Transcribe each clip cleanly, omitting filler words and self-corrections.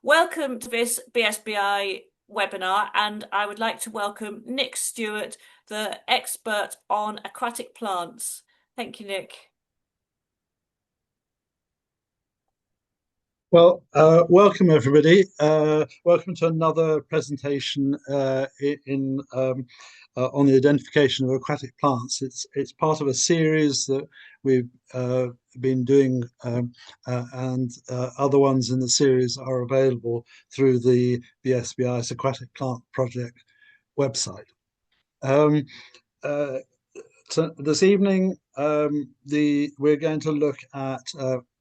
Welcome to this BSBI webinar, and I would like to welcome Nick Stewart, the expert on aquatic plants. Thank you, Nick. Well, welcome everybody. Welcome to another presentation on the identification of aquatic plants. It's part of a series that we've been doing, and other ones in the series are available through the BSBI's Aquatic Plant Project website. Uh, so this evening, we're going to look at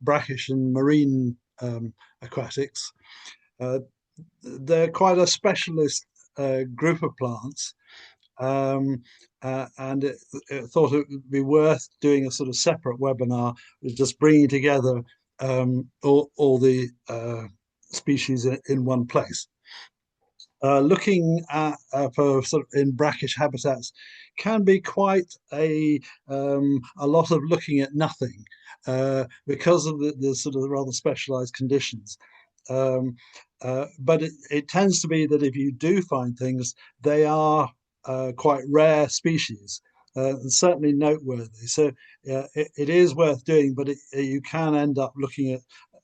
brackish and marine aquatics. Uh, they're quite a specialist group of plants, and it thought it would be worth doing a sort of separate webinar, just bringing together all the species in one place. Looking at for sort of in brackish habitats can be quite a lot of looking at nothing because of the sort of rather specialized conditions. But it tends to be that if you do find things, they are quite rare species. And certainly noteworthy. So it is worth doing, but you can end up looking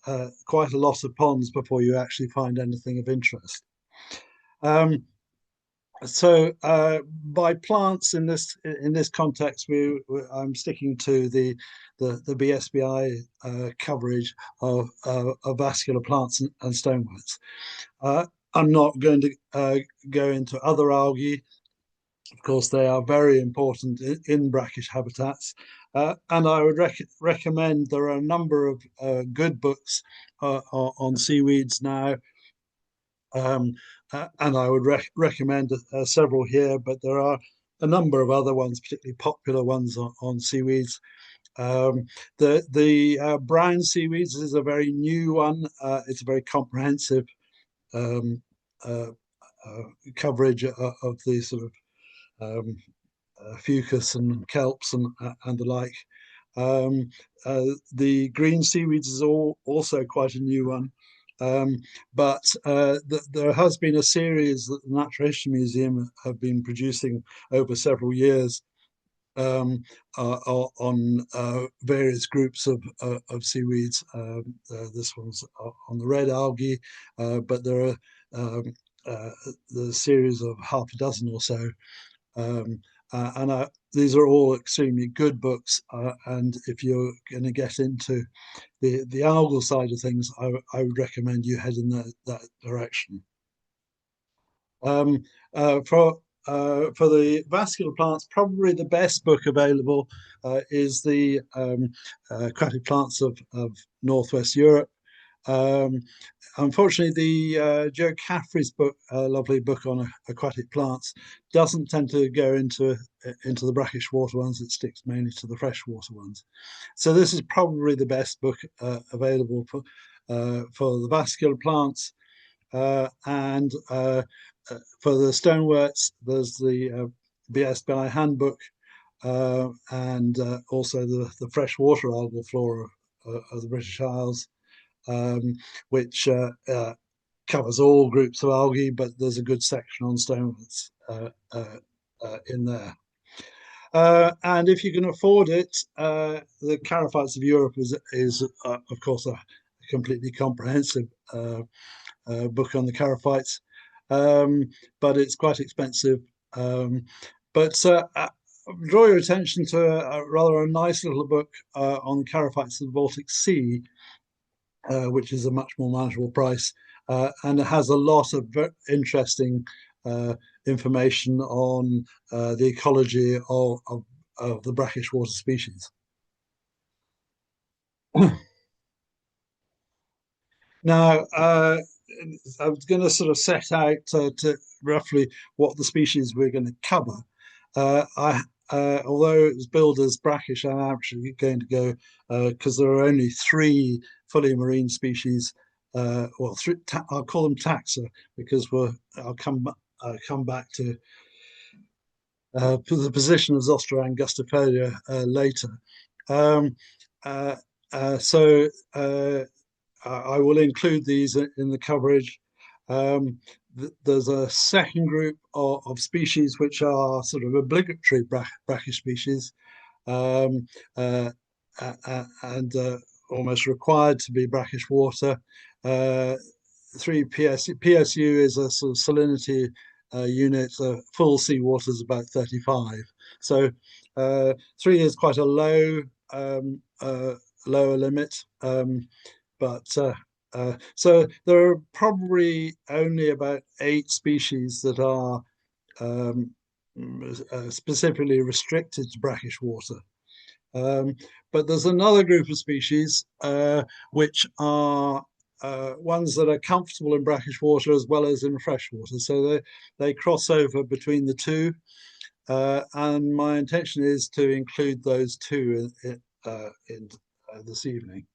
at quite a lot of ponds before you actually find anything of interest. Um, by plants in this context, I'm sticking to the BSBI coverage of vascular plants and stoneworts. I'm not going to go into other algae. Of course, they are very important in brackish habitats, and I would recommend there are a number of good books on seaweeds now. And I would recommend several here, but there are a number of other ones, particularly popular ones on seaweeds. The brown seaweeds is a very new one. It's a very comprehensive um, uh, coverage of the sort of fucus and kelps and the like. The green seaweeds is also quite a new one. But there has been a series that the Natural History Museum have been producing over several years on various groups of seaweeds. This one's on the red algae, but there are the series of half a dozen or so. Um, and these are all extremely good books. And if you're going to get into the algal side of things, I would recommend you head in that direction. Um, uh, for for the vascular plants, probably the best book available is the Aquatic Plants of Northwest Europe. Um, Unfortunately, the Joe Caffrey's book, a lovely book on aquatic plants, doesn't tend to go into the brackish water ones. It sticks mainly to the freshwater ones. So this is probably the best book available for the vascular plants. And for the stoneworts, there's the BSBI handbook and also the freshwater algal flora of the British Isles, which covers all groups of algae, but there's a good section on stoneworts in there. And if you can afford it, the Charophytes of Europe is of course, a completely comprehensive book on the Charophytes, but it's quite expensive. But draw your attention to a nice little book on the Charophytes of the Baltic Sea, which is a much more manageable price, and it has a lot of interesting information on the ecology of the brackish water species. Now, I was going to sort of set out to roughly what the species we're going to cover. Although it was billed as brackish, I'm actually going to go because there are only three fully marine species. Well, I'll call them taxa because I'll come back to the position of Zostera angustifolia later. Um, uh, so I will include these in the coverage. Um, there's a second group of species which are sort of obligatory brackish species, um, uh, and almost required to be brackish water. Uh, 3 PSU is a sort of salinity unit. Full seawater is about 35. So 3 is quite a um, uh, lower limit. But so there are probably only about 8 species that are um, specifically restricted to brackish water. Um, but there's another group of species which are ones that are comfortable in brackish water as well as in fresh water. So they cross over between the two. And my intention is to include those two in this evening.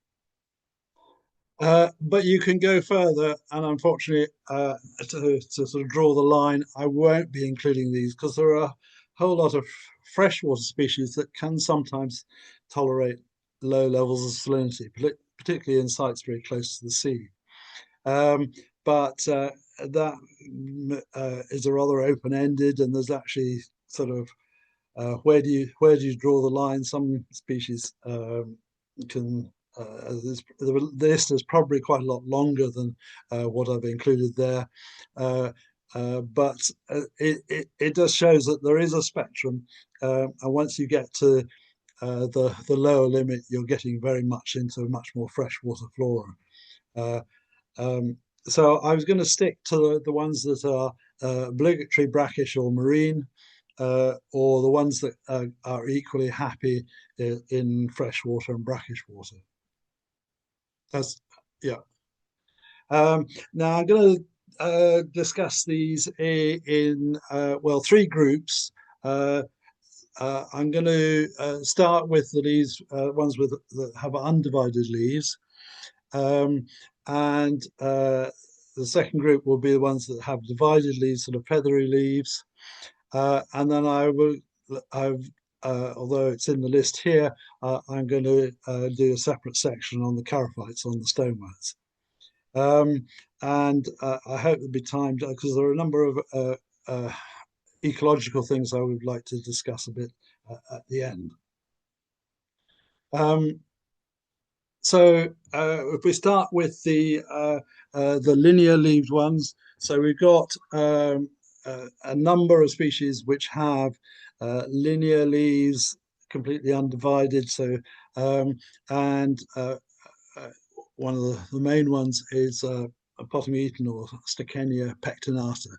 But you can go further, and unfortunately, to sort of draw the line, I won't be including these because there are a whole lot of freshwater species that can sometimes tolerate low levels of salinity, particularly in sites very close to the sea. Um, but that is a rather open-ended, and there's actually sort of where do you draw the line? Some species can the list is probably quite a lot longer than what I've included there, but it does shows that there is a spectrum, and once you get to the lower limit, you're getting very much into much more freshwater flora. Uh, um, so I was going to stick to the ones that are obligatory brackish or marine, or the ones that are equally happy in freshwater and brackish water. That's yeah. Now I'm going to discuss these in well, 3 groups. Uh, I'm going to start with the leaves, ones that have undivided leaves, um, and the second group will be the ones that have divided leaves, sort of feathery leaves, and then although it's in the list here, I'm going to do a separate section on the Charophytes, on the Stoneworts. And I hope there'll be time because there are a number of ecological things I would like to discuss a bit at the end. Um, so if we start with the linear-leaved ones, so we've got a number of species which have linear leaves, completely undivided. So and one of the main ones is Potamogeton or Stoeckenia pectinata.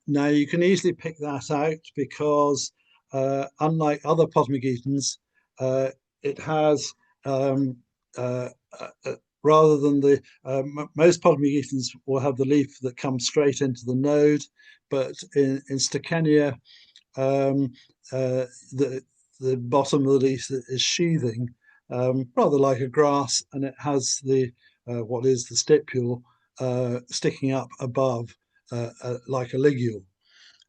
Now you can easily pick that out because unlike other Potamogetons, it has um, uh, rather than most Potamogetons will have the leaf that comes straight into the node, but in Stoeckenia, um, the bottom of the leaf is sheathing, rather like a grass, and it has the what is the stipule sticking up above, like a ligule.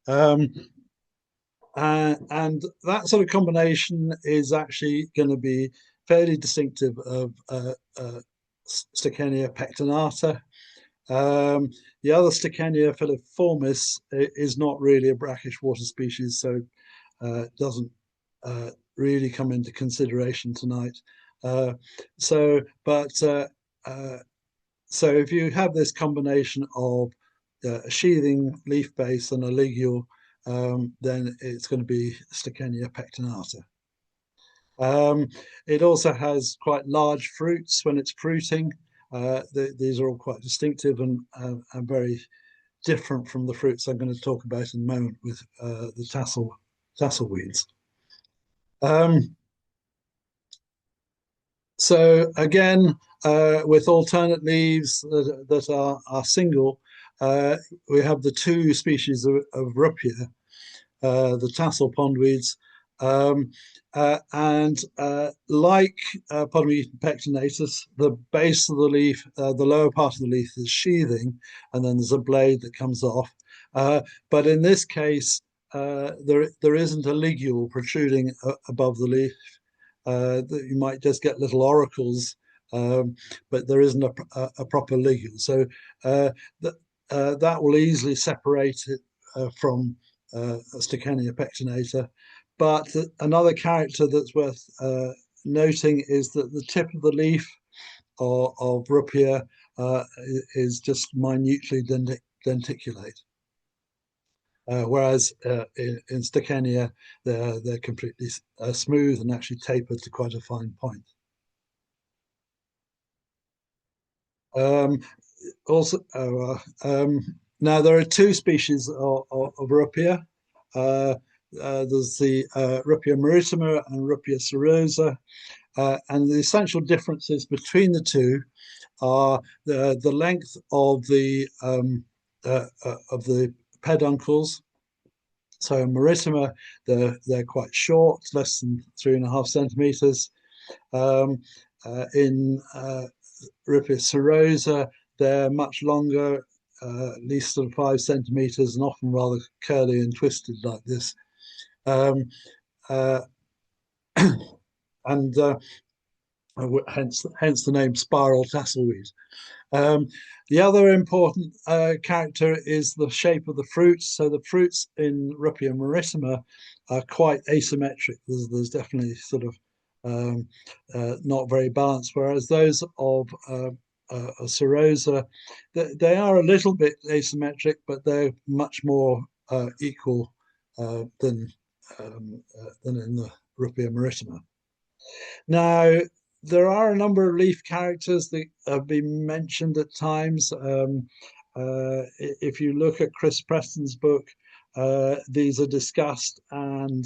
Um, and that sort of combination is actually going to be fairly distinctive of Stoeckenia pectinata. The other Stoeckenia filiformis is not really a brackish water species, so it doesn't really come into consideration tonight. Uh, so, but uh, so if you have this combination of a sheathing leaf base and a ligule, then it's going to be Stoeckenia pectinata. It also has quite large fruits when it's fruiting. These are all quite distinctive and very different from the fruits I'm going to talk about in a moment with the tassel weeds. So again, with alternate leaves that are single, we have the 2 species of Rupia, the tassel pondweeds, and like Potamogeton pectinatus, the base of the leaf, the lower part of the leaf is sheathing, and then there's a blade that comes off. But in this case, there isn't a ligule protruding above the leaf. That you might just get little auricles but there isn't a proper ligule. So that that will easily separate it from Stechania pectinata. But another character that's worth noting is that the tip of the leaf of Ruppia is just minutely denticulate. Whereas in Stechania, they're completely smooth and actually tapered to quite a fine point. Um, also, now there are two species of Ruppia. There's the Ruppia maritima and Ruppia serosa, and the essential differences between the two are the length of the peduncles. So in maritima, they're quite short, less than 3.5 centimeters. In Ruppia serosa, they're much longer, at least sort of 5 centimeters, and often rather curly and twisted like this. Um, uh, and hence the name spiral tasselweed. Um, the other important character is the shape of the fruits. So the fruits in Ruppia maritima are quite asymmetric. There's definitely sort of not very balanced, whereas those of serosa, they are a little bit asymmetric, but they're much more equal than in the Ruppia maritima. Now, there are a number of leaf characters that have been mentioned at times. If you look at Chris Preston's book, these are discussed, and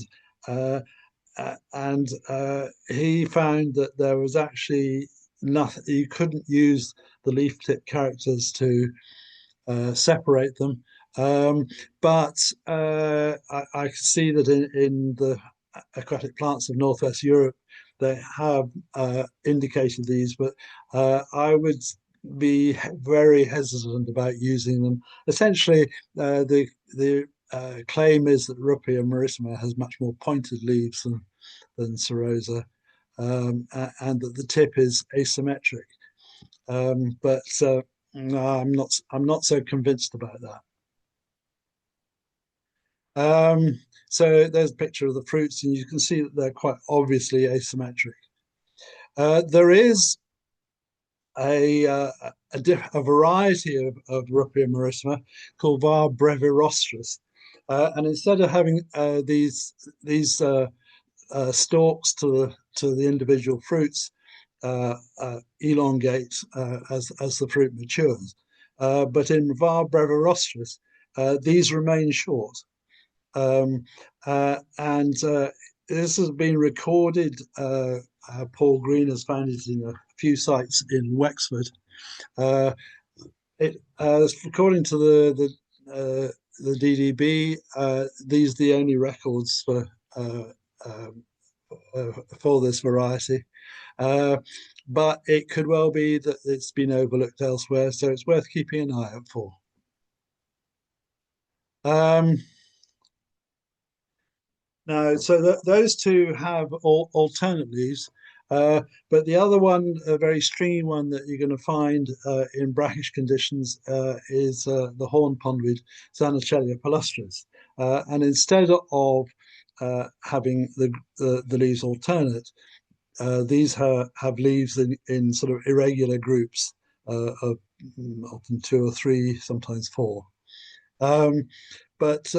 he found that there was actually nothing, you couldn't use the leaf tip characters to separate them. But I can see that in the aquatic plants of Northwest Europe, they have indicated these, but I would be very hesitant about using them. Essentially, the claim is that Ruppia maritima has much more pointed leaves than serosa, and that the tip is asymmetric. But no, I'm not so convinced about that. So there's a picture of the fruits, and you can see that they're quite obviously asymmetric. There is a variety of Ruppia maritima called var brevirostris, and instead of having these stalks to the individual fruits, elongate as the fruit matures. But in var brevirostris, these remain short. And this has been recorded. Paul Green has found it in a few sites in Wexford. According to the DDB, these are the only records for this variety. But it could well be that it's been overlooked elsewhere, so it's worth keeping an eye out for. No, so those two have alternate leaves, but the other one, a very stringy one that you're going to find in brackish conditions, is the horn pondweed, Xanochellia palustris. And instead of having the leaves alternate, these have leaves in sort of irregular groups of often 2 or 3, sometimes 4. But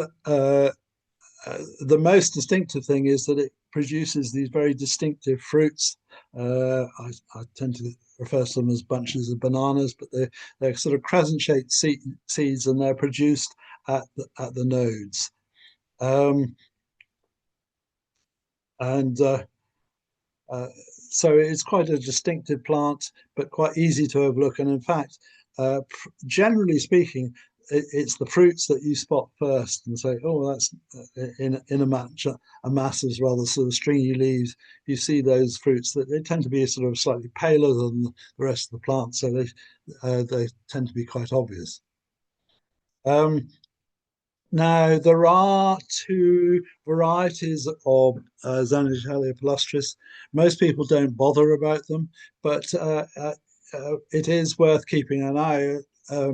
the most distinctive thing is that it produces these very distinctive fruits. I tend to refer to them as bunches of bananas, but they're sort of crescent-shaped seeds, and they're produced at the nodes. And so it's quite a distinctive plant, but quite easy to overlook. And in fact, generally speaking, it's the fruits that you spot first and say, oh, that's in a mass of rather sort of stringy leaves. You see those fruits that they tend to be sort of slightly paler than the rest of the plant, so they tend to be quite obvious. Now, there are two varieties of Xanochalia palustris. Most people don't bother about them, but it is worth keeping an eye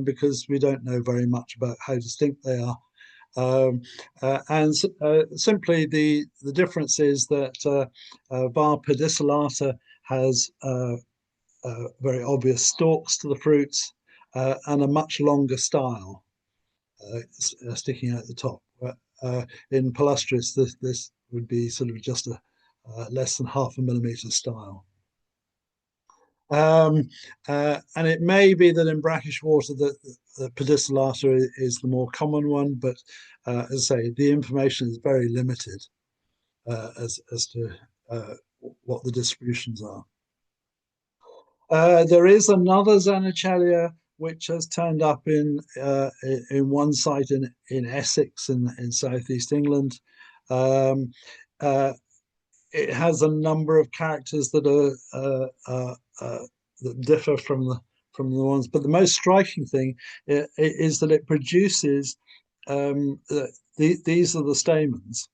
because we don't know very much about how distinct they are. And simply the difference is that var pedicellata has very obvious stalks to the fruits and a much longer style sticking out the top. In palustris, this would be sort of just a less than half a millimeter style. And it may be that in brackish water that the pedicellata is the more common one, but as I say, the information is very limited as to what the distributions are. There is another Xanochalia which has turned up in one site in Essex in southeast England. Um, uh, it has a number of characters that that differ from the ones, but the most striking thing is that it produces these are the stamens.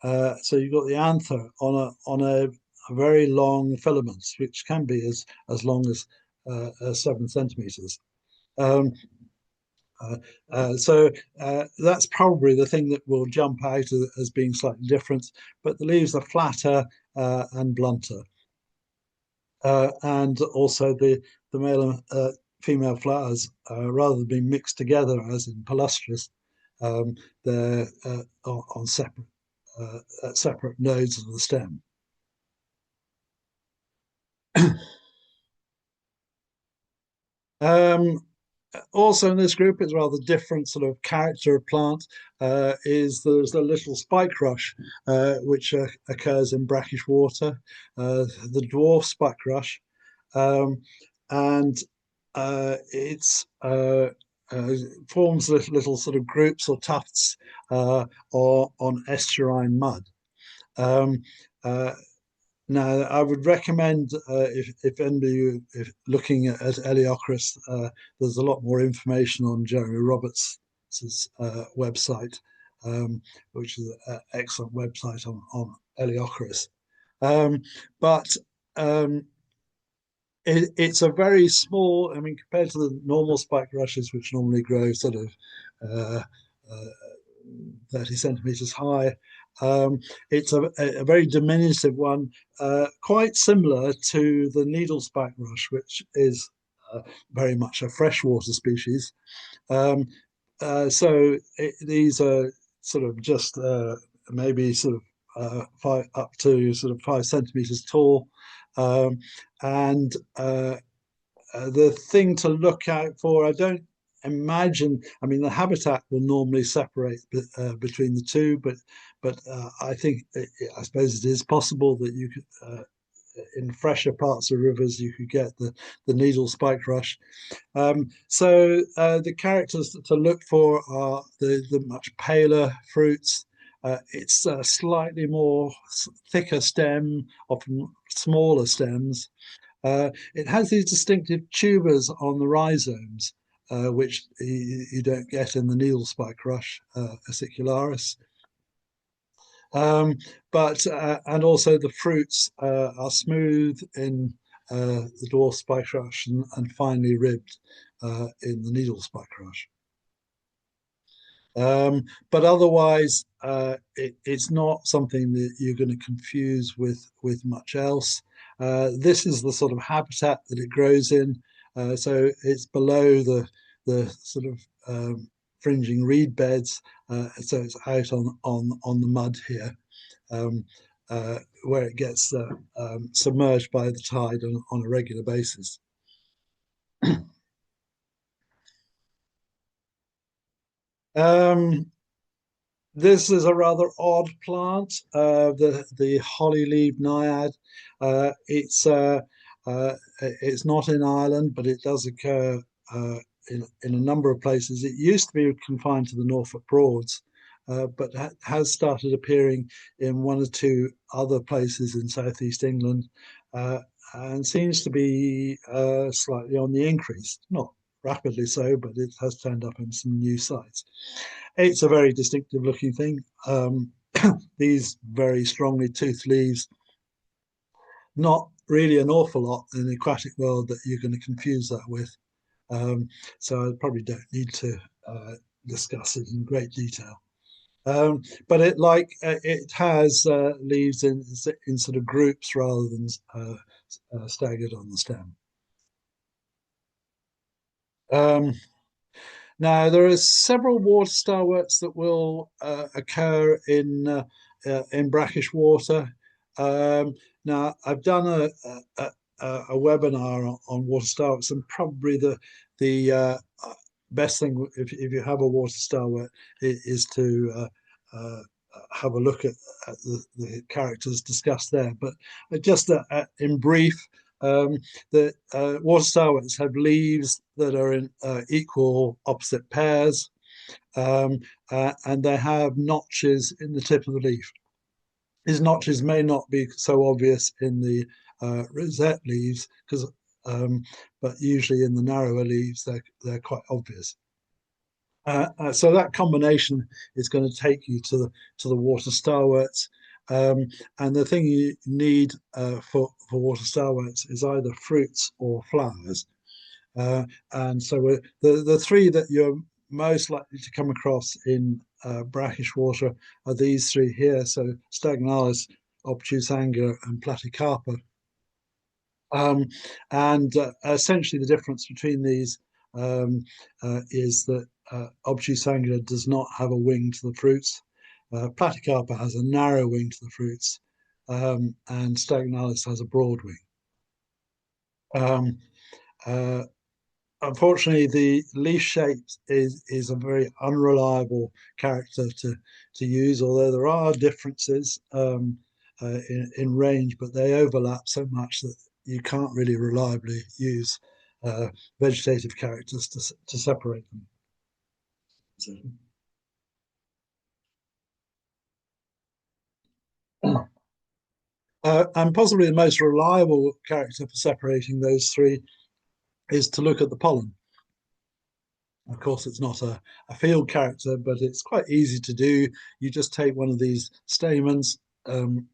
So you've got the anther on a very long filament, which can be as long as 7 centimeters. Um, so that's probably the thing that will jump out as being slightly different. But the leaves are flatter and blunter, and also the male and female flowers, rather than being mixed together as in palustris, they're on separate at separate nodes of the stem. Um, Also in this group, it's rather different sort of character of plant. Is there's a little spike rush which occurs in brackish water, the dwarf spike rush, um, and it's forms little sort of groups or tufts or on estuarine mud. Um, uh, Now, I would recommend if anybody if looking at Eleochris, there's a lot more information on Jeremy Roberts' website, which is an excellent website on Eleochris. But um, it's a very small, I mean, compared to the normal spike rushes, which normally grow sort of uh, uh, 30 centimeters high. It's a very diminutive one, quite similar to the needle spike rush, which is very much a freshwater species. Um, these are sort of just maybe sort of up to sort of 5 centimeters tall. Um, and The thing to look out for, I don't imagine, I mean, the habitat will normally separate between the two, but I think, I suppose it is possible that you could, in fresher parts of rivers, you could get the needle spike rush. The characters to look for are the much paler fruits. It's a slightly more thicker stem, often smaller stems. It has these distinctive tubers on the rhizomes, which you don't get in the needle spike rush, acicularis. Um, and also the fruits are smooth in the dwarf spike rush and finely ribbed in the needle spike rush. But otherwise, it's not something that you're going to confuse with much else. This is the sort of habitat that it grows in. So it's below the sort of fringing reed beds. So it's out on the mud here, um, where it gets submerged by the tide on a regular basis. Um, This is a rather odd plant, the holly leaved naiad. Uh, it's uh, it's not in Ireland, but it does occur in a number of places. It used to be confined to the Norfolk Broads, but has started appearing in one or two other places in southeast England, uh, and seems to be slightly on the increase. Not rapidly so, but it has turned up in some new sites. it's a very distinctive looking thing. These very strongly toothed leaves, not really an awful lot in the aquatic world that you're going to confuse that with. Um, so I probably don't need to discuss it in great detail. But it has leaves in sort of groups rather than staggered on the stem. Um, Now, there are several water starworts that will occur in brackish water. Now, I've done a webinar on water starworts, and probably the best thing if you have a water starwort is to have a look at the characters discussed there. But just in brief, um, the water starworts have leaves that are in equal opposite pairs, and they have notches in the tip of the leaf. These notches may not be so obvious in the rosette leaves, but usually in the narrower leaves they're quite obvious. So that combination is going to take you to the water starworts. And the thing you need for water starworts is either fruits or flowers. And so the three that you're most likely to come across in brackish water are these three here. So Stagnalis, Obtuse angula, and Platycarpa. Um, and essentially, the difference between these is that Obtuse angula does not have a wing to the fruits. Platycarpa has a narrow wing to the fruits, and Stagnalis has a broad wing. Um, uh, Unfortunately, the leaf shape is a very unreliable character to use, although there are differences in range, but they overlap so much that you can't really reliably use vegetative characters to separate them. So, and possibly the most reliable character for separating those three is to look at the pollen. Of course, it's not a field character, but it's quite easy to do. You just take one of these stamens um,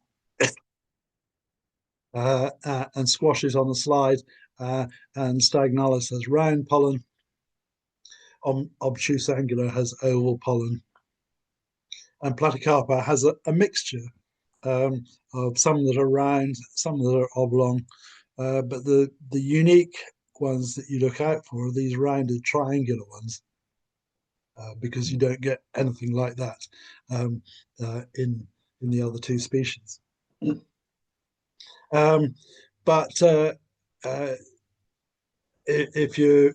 and squash it on a slide, and Stagnalis has round pollen. Obtuse angula has oval pollen, and Platycarpa has a mixture of some that are round, some that are oblong. But the unique ones that you look out for are these rounded triangular ones, because you don't get anything like that um, in the other two species. Um, but if you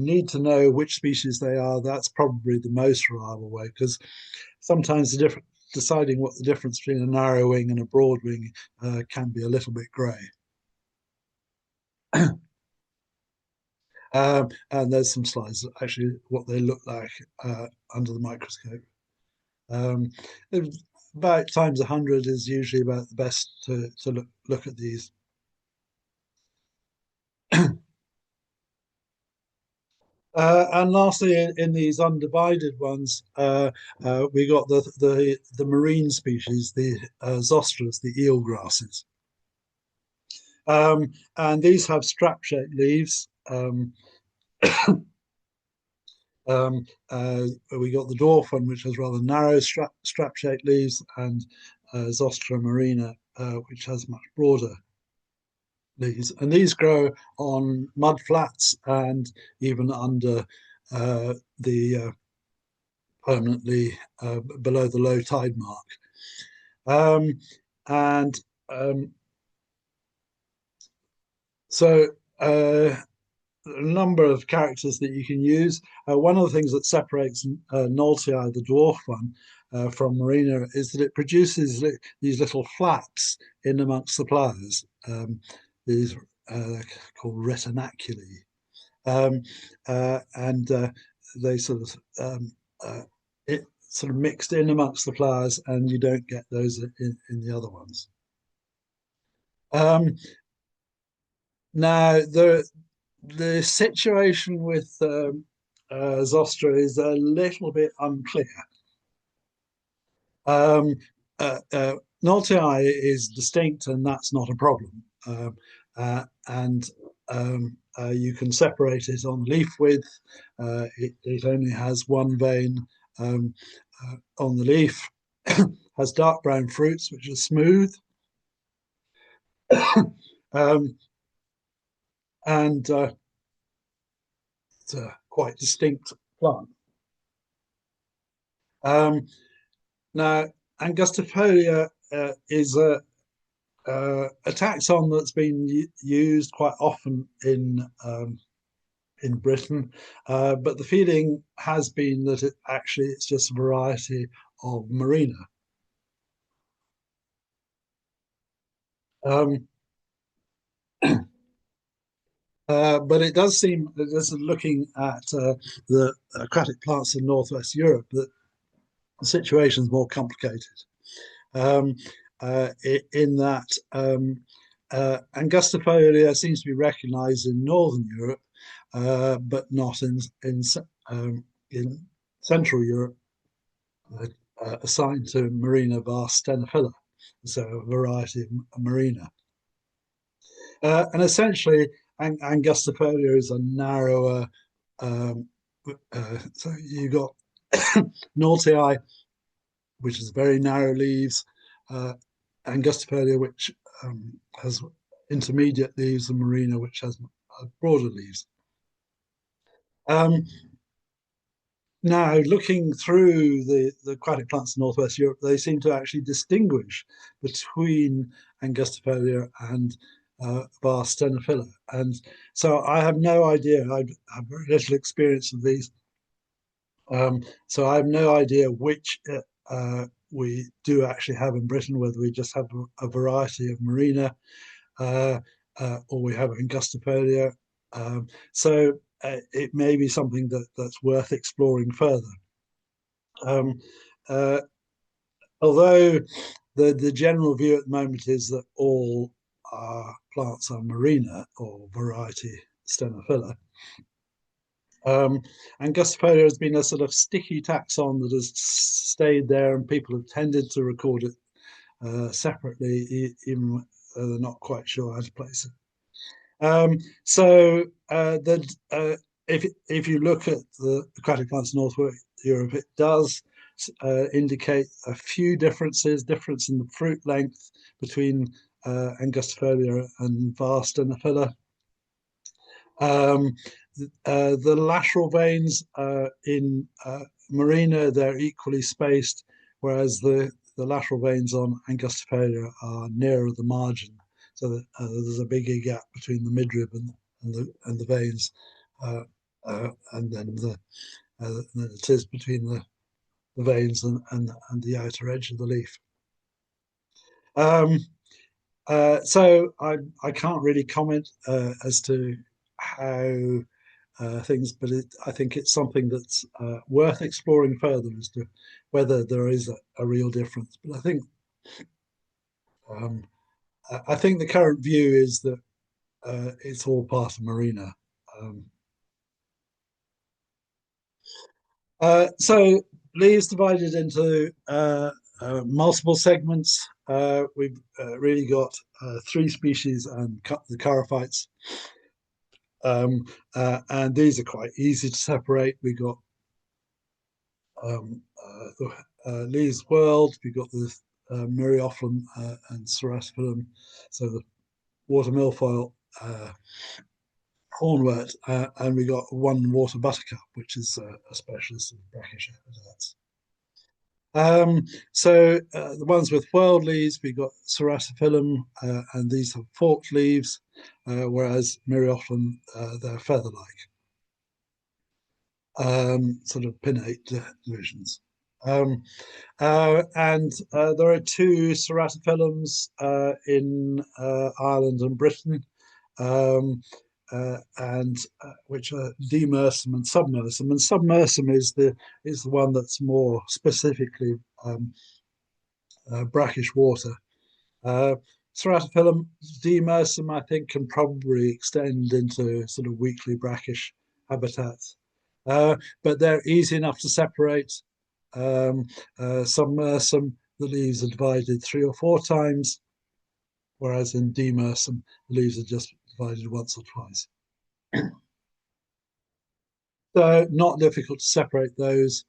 need to know which species they are, that's probably the most reliable way, because sometimes deciding what the difference between a narrow wing and a broad wing can be a little bit grey. And there's some slides that actually what they look like under the microscope. Um, about times 100 is usually about the best to look at these. And lastly, in these undivided ones, we got the marine species, the zostras, the eel grasses. And these have strap-shaped leaves. We got the dwarf one, which has rather narrow strap-shaped leaves, and Zostra marina, which has much broader leaves. And these grow on mud flats and even under the permanently below the low tide mark. Um, and so a number of characters that you can use. One of the things that separates Noltii, the dwarf one, from Marina is that it produces these little flaps in amongst the flowers. These called retinaculae. And they sort of it sort of mixed in amongst the flowers, and you don't get those in the other ones. Now the situation with Zostra is a little bit unclear. Um, Noltii is distinct, and that's not a problem. And you can separate it on leaf width. It only has one vein on the leaf, has dark brown fruits, which are smooth. um, and It's a quite distinct plant. Um, Now, Angustifolia is a taxon that's been used quite often in Britain, but the feeling has been that it's just a variety of Marina. Um, but it does seem, just looking at the aquatic plants in Northwest Europe, that the situation is more complicated. Um, in that Angustifolia seems to be recognised in Northern Europe, but not in Central Europe, uh, assigned to Marina var stenophylla, so a variety of Marina. And essentially, Angustifolia is a narrower. Um, so you got Nortii, which is very narrow leaves, Angustifolia, which has intermediate leaves, and Marina, which has broader leaves. Um, Now, looking through the aquatic plants in Northwest Europe, they seem to actually distinguish between Angustifolia and var stenophylla. And so I have no idea. I have very little experience of these. So I have no idea which we do actually have in Britain, whether we just have a variety of Marina uh, or we have Angustifolia. It may be something that's worth exploring further. Um, uh, Although the general view at the moment is that all plants are Marina or variety Stenophylla. Angustifolia has been a sort of sticky taxon that has stayed there, and people have tended to record it separately, even though they're not quite sure how to place it. So if you look at the aquatic plants in North Europe, it does indicate a few difference in the fruit length between Angustifolia and var stenophylla. Um, the lateral veins in Marina, they're equally spaced, whereas the lateral veins on Angustifolia are nearer the margin. So that, there's a bigger gap between the midrib and the veins, and then it is between the veins and the outer edge of the leaf. Um, so I can't really comment as to how things, but I think it's something that's worth exploring further as to whether there is a real difference. But um, I think the current view is that it's all part of Marina. Um, so leaves divided into multiple segments. We've really got three species and the Charophytes. And these are quite easy to separate. We got the leaves world. We got the Myriophyllum and Ceratophyllum. So the water milfoil, hornwort, and we got one water buttercup, which is a specialist of brackish habitats. The ones with whorled leaves, we got Ceratophyllum, and these have forked leaves, whereas Myriophyllum, they're feather-like, sort of pinnate divisions. And there are two Ceratophyllums in Ireland and Britain, and which are demersum and submersum. And submersum is the one that's more specifically brackish water. Ceratophyllum demersum, I think, can probably extend into sort of weakly brackish habitats. but they're easy enough to separate. Um, Submersum, the leaves are divided 3 or 4 times, whereas in demersum, the leaves are just divided once or twice. So not difficult to separate those.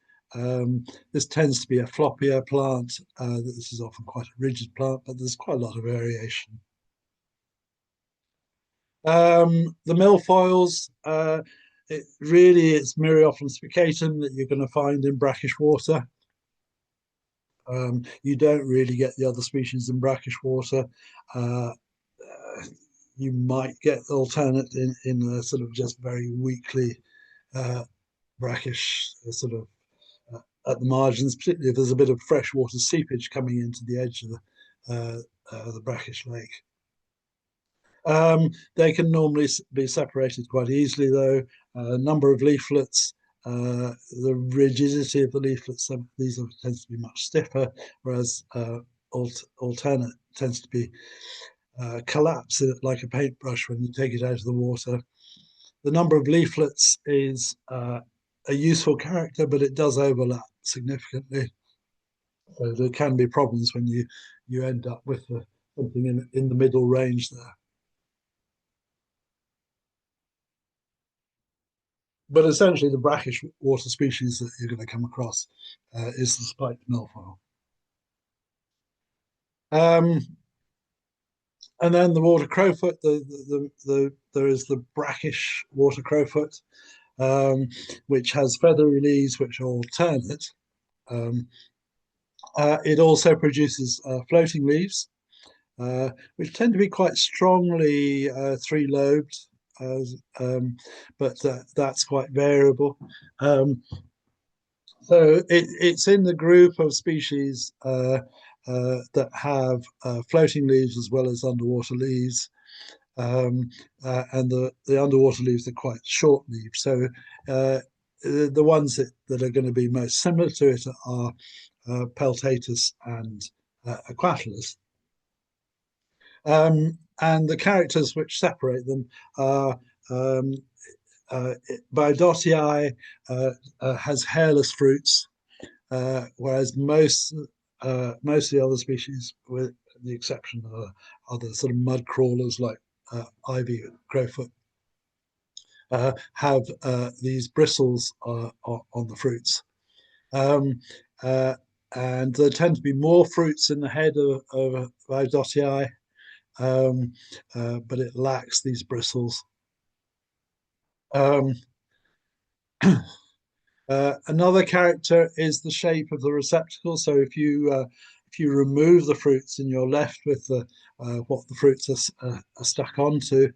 This tends to be a floppier plant. This is often quite a rigid plant, but there's quite a lot of variation. The milfoils, it's Myriophyllum spicatum that you're going to find in brackish water. You don't really get the other species in brackish water. Uh, you might get alternate in a sort of just very weakly brackish sort of at the margins, particularly if there's a bit of freshwater seepage coming into the edge of the brackish lake. They can normally be separated quite easily, though. Number of leaflets, the rigidity of the leaflets, these tends to be much stiffer, whereas alternate tends to be collapse like a paintbrush when you take it out of the water. The number of leaflets is a useful character, but it does overlap significantly. So there can be problems when you end up with something in the middle range there. But essentially, the brackish water species that you're going to come across is the spiked milfoil. Um, and then the water crowfoot, there is the brackish water crowfoot, which has feathery leaves which are alternate. Um, it also produces floating leaves, which tend to be quite strongly three-lobed, but that's quite variable. So it's in the group of species that have floating leaves as well as underwater leaves. And the underwater leaves are quite short leaves. So the ones that are going to be most similar to it are Peltatus and Aquatic. And the characters which separate them are Biodotii has hairless fruits, whereas most of the other species, with the exception of other sort of mud crawlers like ivy crowfoot, have these bristles on the fruits. Um, uh, and there tend to be more fruits in the head of Biodotii, but it lacks these bristles. Um, Another character is the shape of the receptacle. So if you remove the fruits and you're left with what the fruits are stuck onto,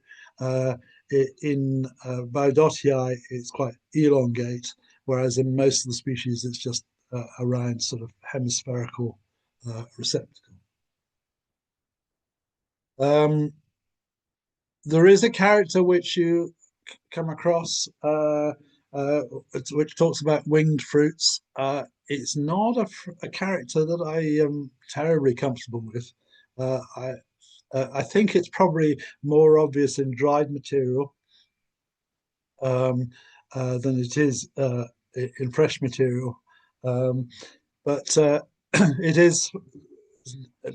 in Biodotii it's quite elongate, whereas in most of the species it's just a round sort of hemispherical receptacle. Um, there is a character which you come across, uh, which talks about winged fruits. It's not a character that I am terribly comfortable with. I think it's probably more obvious in dried material um, than it is in fresh material. Um, but it is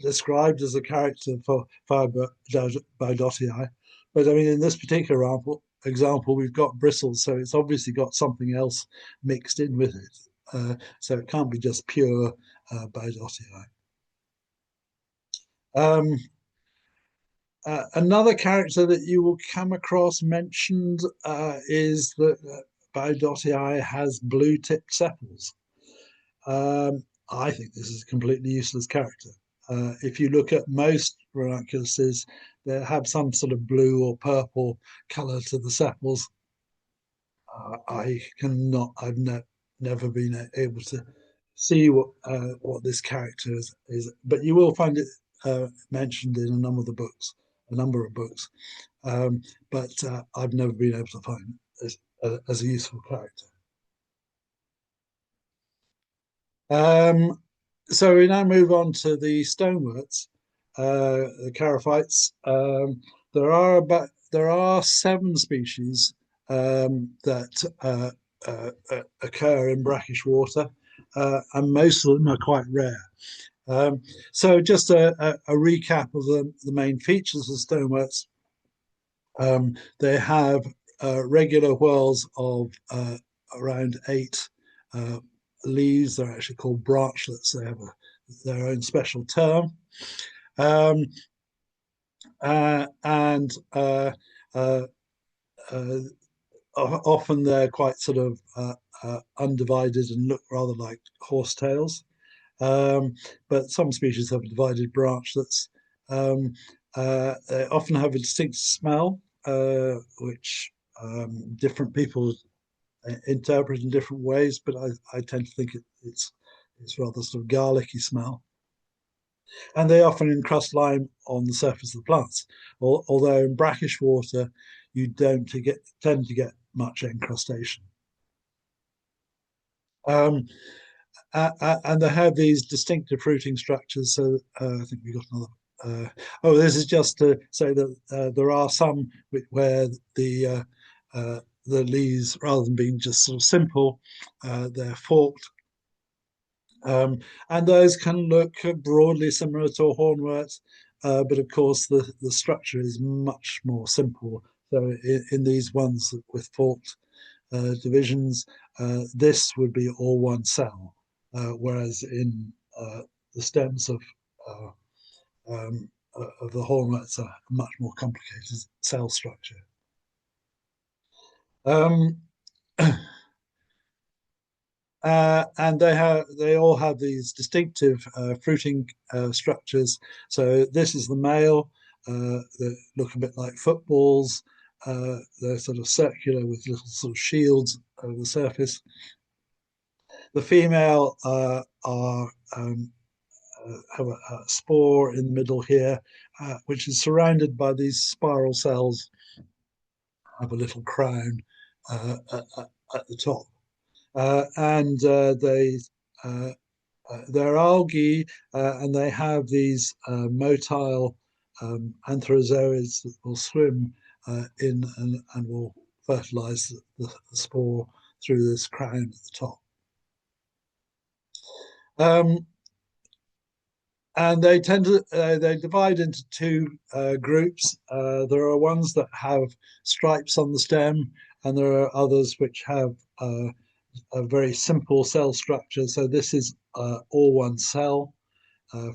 described as a character for fibre Biodotii. But I mean, in this particular example, we've got bristles, so it's obviously got something else mixed in with it. So it can't be just pure Biodotii. Um, Another character that you will come across mentioned is that Biodotii has blue-tipped sepals. I think this is a completely useless character. If you look at most ranunculuses, they have some sort of blue or purple color to the sepals. I've never been able to see what this character is, but you will find it mentioned in a number of books. But I've never been able to find it as a useful character. Um, so we now move on to the stoneworts, the Charophytes. There are 7 species that occur in brackish water, and most of them are quite rare. Um, so just a recap of the main features of stoneworts. They have regular whorls of around 8 uh, leaves. They're actually called branchlets. They have their own special term. Um, and uh, uh, often they're quite sort of undivided and look rather like horsetails. But some species have divided branchlets. They often have a distinct smell, which different people interpret in different ways, but I tend to think it's rather sort of garlicky smell. And they often encrust lime on the surface of the plants. Although in brackish water, you don't tend to get much encrustation. Um, and they have these distinctive fruiting structures. So I think we got another. This is just to say that there are some where the leaves, rather than being just sort of simple, they're forked. And those can look broadly similar to a hornwort, but of course the structure is much more simple. So in these ones with forked divisions, this would be all one cell, whereas in the stems of the hornworts are a much more complicated cell structure. Um, and they all have these distinctive fruiting structures. So this is the male. They look a bit like footballs. They're sort of circular with little sort of shields over the surface. The female have a spore in the middle here, which is surrounded by these spiral cells, have a little crown at the top. And uh, they're algae, and they have these motile anthrozoids that will swim in and will fertilize the spore through this crown at the top. Um, and they divide into two groups. There are ones that have stripes on the stem, and there are others which have a very simple cell structure. So this is all one cell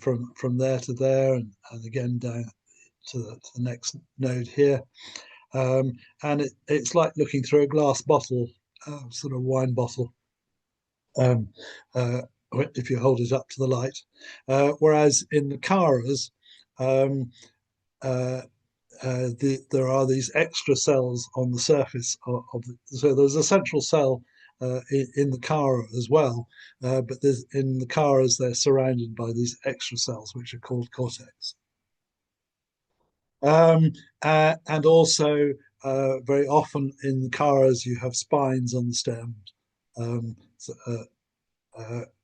from there to there, and again down to the next node here. And it's like looking through a glass bottle, sort of wine bottle. Um, uh, if you hold it up to the light. Whereas in the Caras, um, uh, there are these extra cells on the surface so there's a central cell in the Cara as well, but in the Caras they're surrounded by these extra cells which are called cortex. Um, and also very often in Caras you have spines on the stem. So,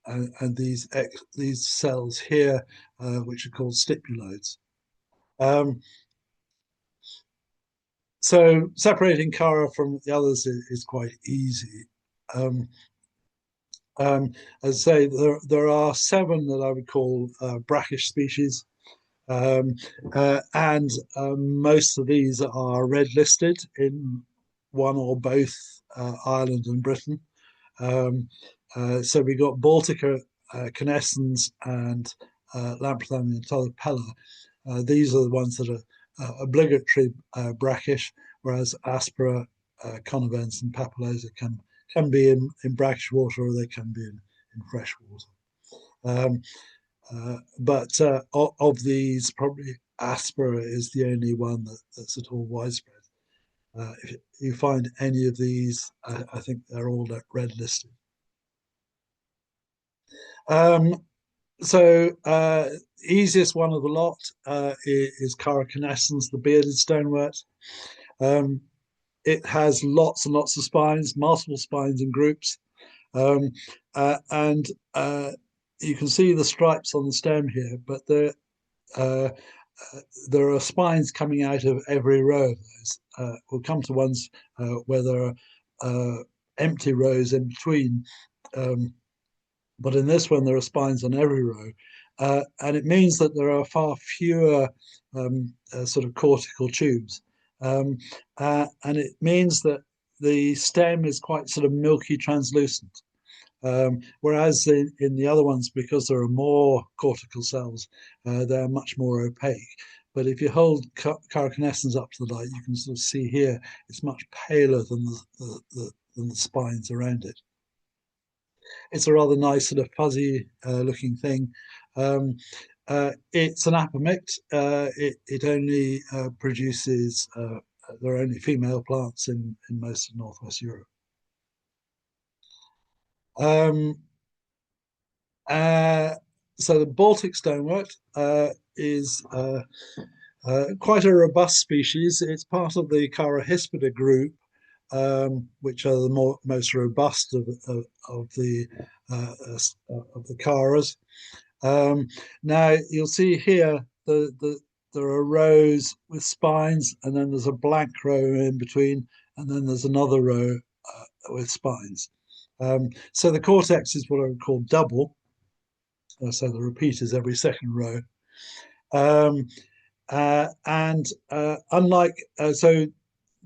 and these cells here, which are called stipuloids. Um, so separating Cara from the others is quite easy. Um, as I say, there are 7 that I would call brackish species, um, and most of these are red listed in one or both Ireland and Britain. So we got Baltica canescens and Lamprothamnium tolipella. These are the ones that are obligatory brackish, whereas Aspera, conivens, and Papillosa can be in brackish water or they can be in fresh water. But of these, probably Aspera is the only one that's at all widespread. If you find any of these, I think they're all red listed. So easiest one of the lot is Cara canescens, the bearded stonewort. Um, it has lots and lots of spines, multiple spines and groups. Um, and you can see the stripes on the stem here, but uh, there are spines coming out of every row of those. We'll come to ones where there are empty rows in between. Um, but in this one, there are spines on every row. And it means that there are far fewer sort of cortical tubes. Um, and it means that the stem is quite sort of milky translucent. Whereas in the other ones, because there are more cortical cells, they're much more opaque. But if you hold Characanescens up to the light, you can sort of see here it's much paler than than the spines around it. It's a rather nice sort of fuzzy looking thing. Um, it's an apomicte. It only produces, there are only female plants in most of Northwest Europe. Um, uh, so the Baltic stonewort is quite a robust species. It's part of the Charohispida group, which are the most robust of the Charas. Now you'll see here there are rows with spines, and then there's a blank row in between, and then there's another row with spines. So the cortex is what I would call double. So the repeat is every second row. Um, and unlike, so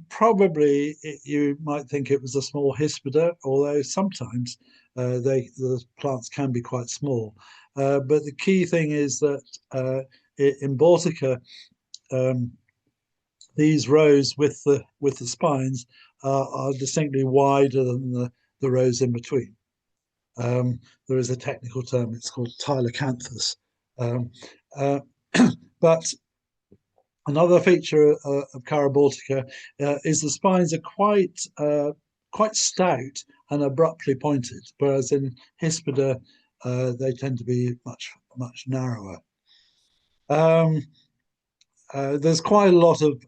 probably you might think it was a small hispida, although sometimes the plants can be quite small. But the key thing is that in Baltica, um, these rows with the spines are distinctly wider than the rows in between. There is a technical term; it's called tylocanthus. Um, uh, but another feature of Cara Baltica is the spines are quite stout and abruptly pointed, whereas in Hispida they tend to be much narrower. Um, there's quite a lot of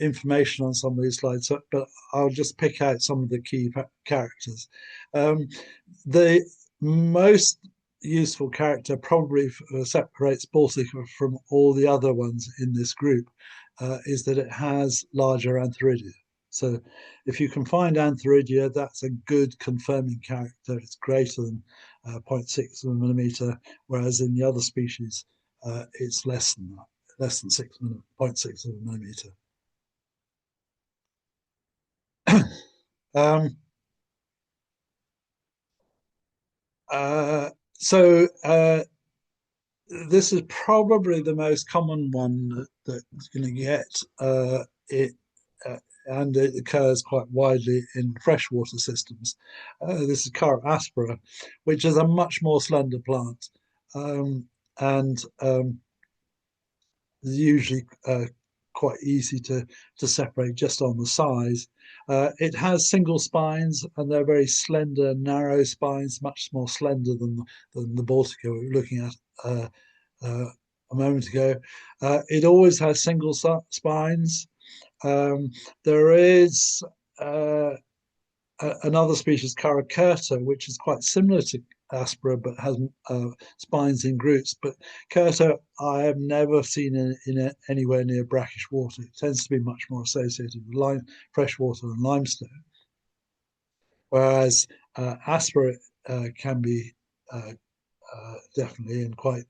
information on some of these slides, but I'll just pick out some of the key characters. The most useful character probably separates Baltica from all the other ones in this group is that it has larger antheridia. So if you can find antheridia, that's a good confirming character. It's greater than 0.6 of a millimeter, whereas in the other species, it's less than that, less than 0.6 of a millimeter. um, so this is probably the most common one that you're going to get. Uh, and it occurs quite widely in freshwater systems. This is Cara aspera, which is a much more slender plant, and usually quite easy to separate just on the size. It has single spines, and they're very slender, narrow spines, much more slender than the Baltica we were looking at a moment ago. It always has single spines. There is another species, Caracerta, which is quite similar to Aspera but has spines in groups. But Curta, I have never seen anywhere near brackish water. It tends to be much more associated with freshwater and limestone, whereas Aspera can be definitely in quite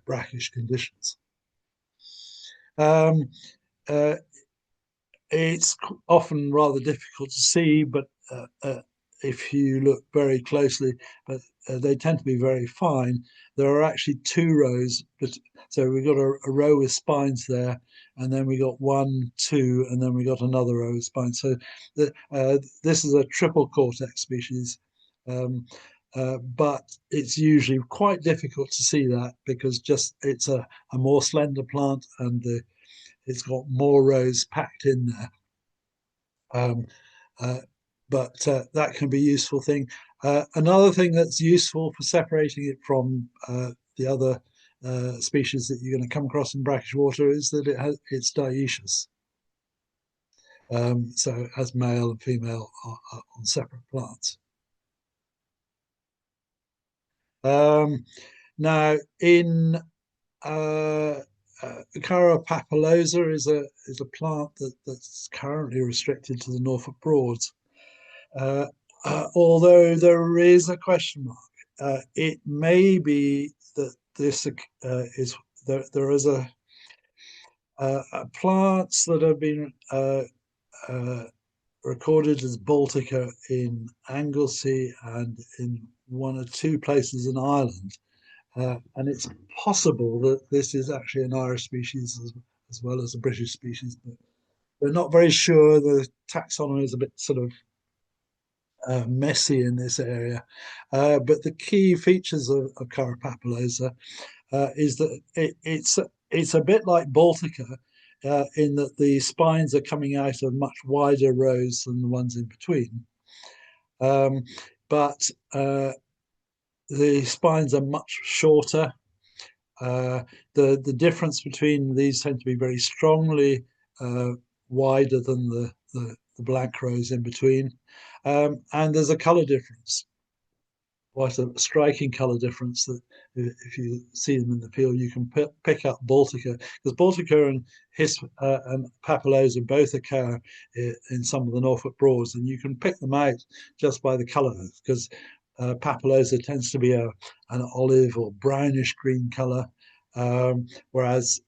brackish conditions. Um, uh, it's often rather difficult to see, but if you look very closely, but they tend to be very fine. There are actually two rows, but so we've got a row with spines there, and then we got one, two, and then we got another row of spines. So this is a triple cortex species. But it's usually quite difficult to see that because just it's a more slender plant and it's got more rows packed in there. Um, uh, but that can be a useful thing. Another thing that's useful for separating it from the other species that you're going to come across in brackish water is that it's dioecious. So as male and female are on separate plants. Now, in Cara papillosa is a plant that's currently restricted to the Norfolk Broads. Uh, Although there is a question mark, it may be that this is there is plants that have been uh, recorded as Baltica in Anglesey and in one or two places in Ireland. And it's possible that this is actually an Irish species as well as a British species, but we're not very sure. The taxonomy is a bit sort of messy in this area. But the key features of Charopapillosa is that it's a bit like Baltica in that the spines are coming out of much wider rows than the ones in between. Um, but the spines are much shorter. Uh, the difference between these tend to be very strongly uh, wider than the blank rows in between. And there's a color difference, quite a striking color difference that if you see them in the field, you can pick up Baltica, because Baltica and Papillosa both occur in some of the Norfolk Broads, and you can pick them out just by the color, because Papillosa tends to be an olive or brownish green color, whereas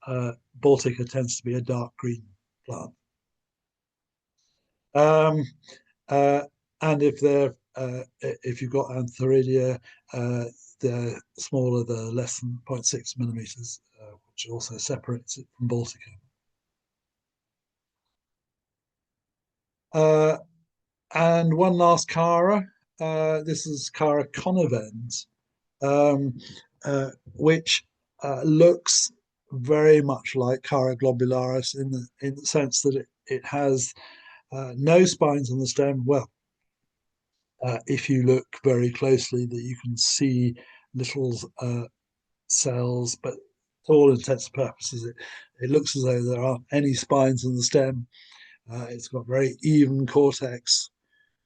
Baltica tends to be a dark green plant. Um, uh, and if you've got Antheridia, the smaller, the less than 0.6 millimeters, which also separates it from Baltica. Uh, and one last Cara. This is Cara conivens, um, which looks very much like Cara globularis in the sense that it has no spines on the stem. Well, if you look very closely, that you can see little cells, but to all intents and purposes, it looks as though there aren't any spines in the stem. It's got very even cortex.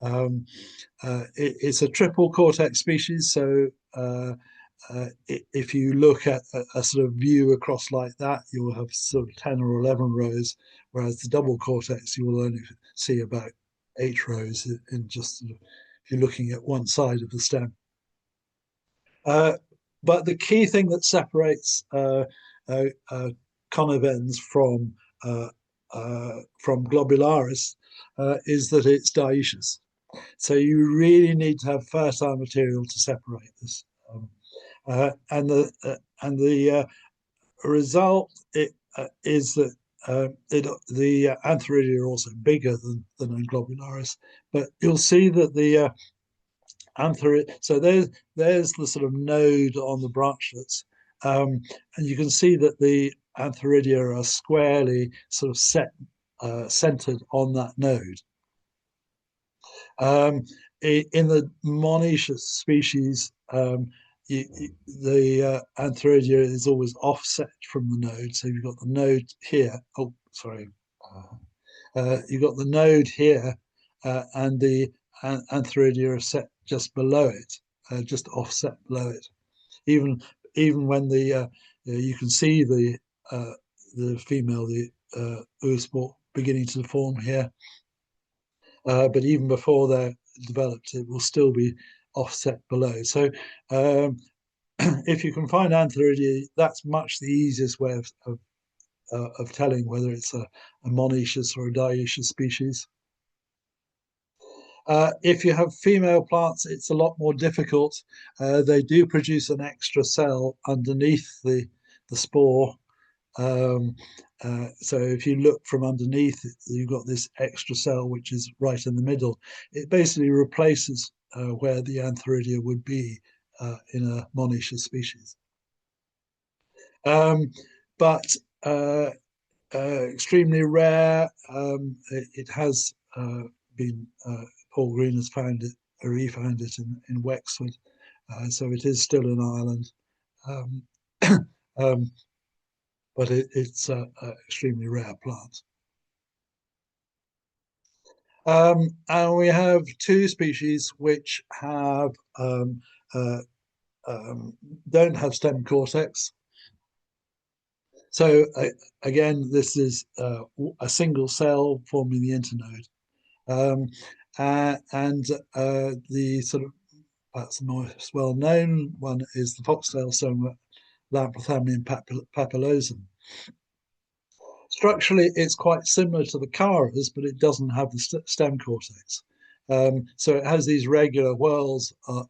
It's a triple cortex species, so if you look at a sort of view across like that, you will have sort of 10 or 11 rows, whereas the double cortex, you will only see about 8 rows in just sort of, if you're looking at one side of the stem. Uh, but the key thing that separates conivens uh, from globularis is that it's dioecious. So you really need to have fertile material to separate this. And the result is that the antheridia are also bigger than globularis, but you'll see that the so there's the sort of node on the branchlets, and you can see that the antheridia are squarely sort of centered on that node. In the monoecious species, the antheridia is always offset from the node. So you've got the node here. Oh, sorry. You've got the node here, and the antheridia are set just below it, just offset below it. Even even when you can see the female, the oosport beginning to form here, but even before they're developed, it will still be offset below. So if you can find antheridia, that's much the easiest way of telling whether it's a monoecious or a dioecious species. If you have female plants, it's a lot more difficult. They do produce an extra cell underneath the spore. Um, so if you look from underneath, you've got this extra cell which is right in the middle. It basically replaces where the antheridia would be in a monoecious species. Um, but uh, extremely rare. It has been Paul Green has found it, or he found it in Wexford, so it is still in Ireland. Um, um, but it's an extremely rare plant. And we have two species which have uh, um, don't have stem cortex. So again, this is a single cell forming the internode. Um, and the sort of perhaps the most well-known one is the foxtail stonewort, Lamprophthalmium papillosum. Structurally, it's quite similar to the Caras, but it doesn't have the stem cortex. So it has these regular whorls of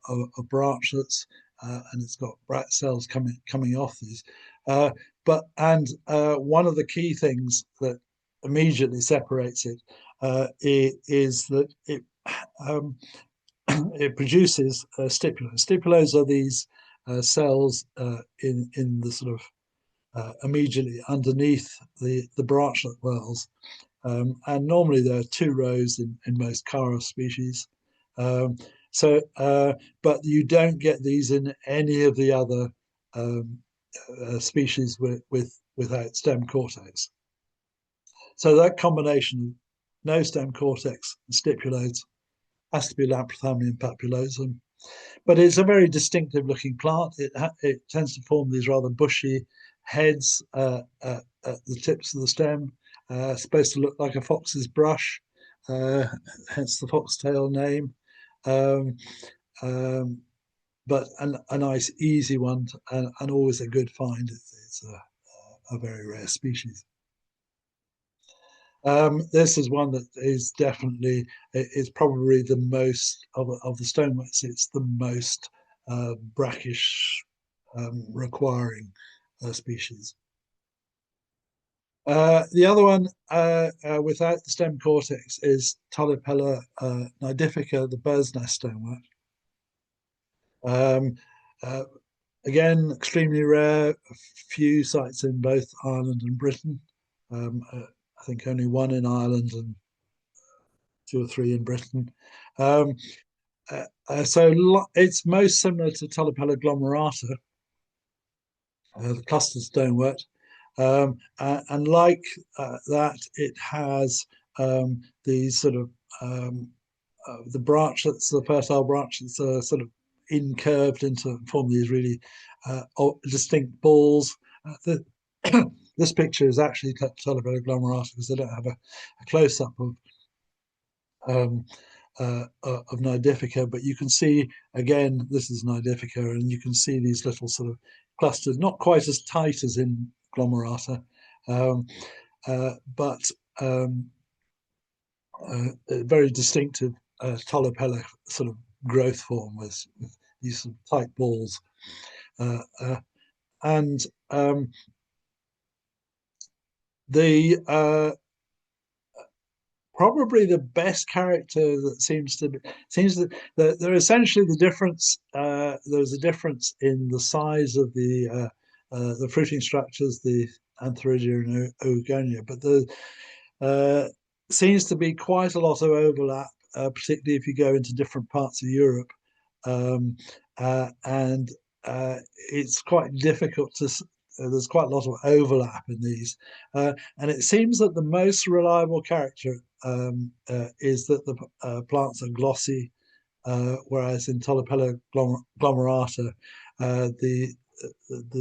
branchlets, and it's got bract cells coming off these. One of the key things that immediately separates it is that um, it produces stipules. Stipules are these cells in the sort of immediately underneath the branchlet whorls. And normally there are two rows in most Cara species. Um, but you don't get these in any of the other um, species without stem cortex. So that combination of no stem cortex and stipulates has to be Lamprophthalmium papillosum. But it's a very distinctive looking plant. It tends to form these rather bushy heads at the tips of the stem, supposed to look like a fox's brush, hence the foxtail name. Um, um, but a nice, easy one, and always a good find. It's a very rare species. This is one that is definitely, it's probably the most of the stoneworts. It's the most brackish requiring species. The other one without the stem cortex is Tulipella nidifica, the bird's nest stonewort. Um, uh, Again, extremely rare, a few sites in both Ireland and Britain. I think only one in Ireland and two or three in Britain. Um, it's most similar to Tulipella glomerata, the clustered stonewort. And like that, it has these sort of the branchlets, the fertile branchlets are sort of incurved into form these really distinct balls. This picture is actually Tulipella glomerata because they don't have a close-up um, of nidifica, but you can see again this is nidifica, and you can see these little sort of clusters, not quite as tight as in glomerata, um, but a very distinctive Tulipella sort of growth form with these sort of tight balls, and the probably the best character that seems that they're essentially the difference. There's a difference in the size of the fruiting structures, the Antheridia and Oogonia, but there seems to be quite a lot of overlap, particularly if you go into different parts of Europe, um, and it's quite difficult to. There's quite a lot of overlap in these, and it seems that the most reliable character is that the plants are glossy, whereas in Tulipella glomerata, the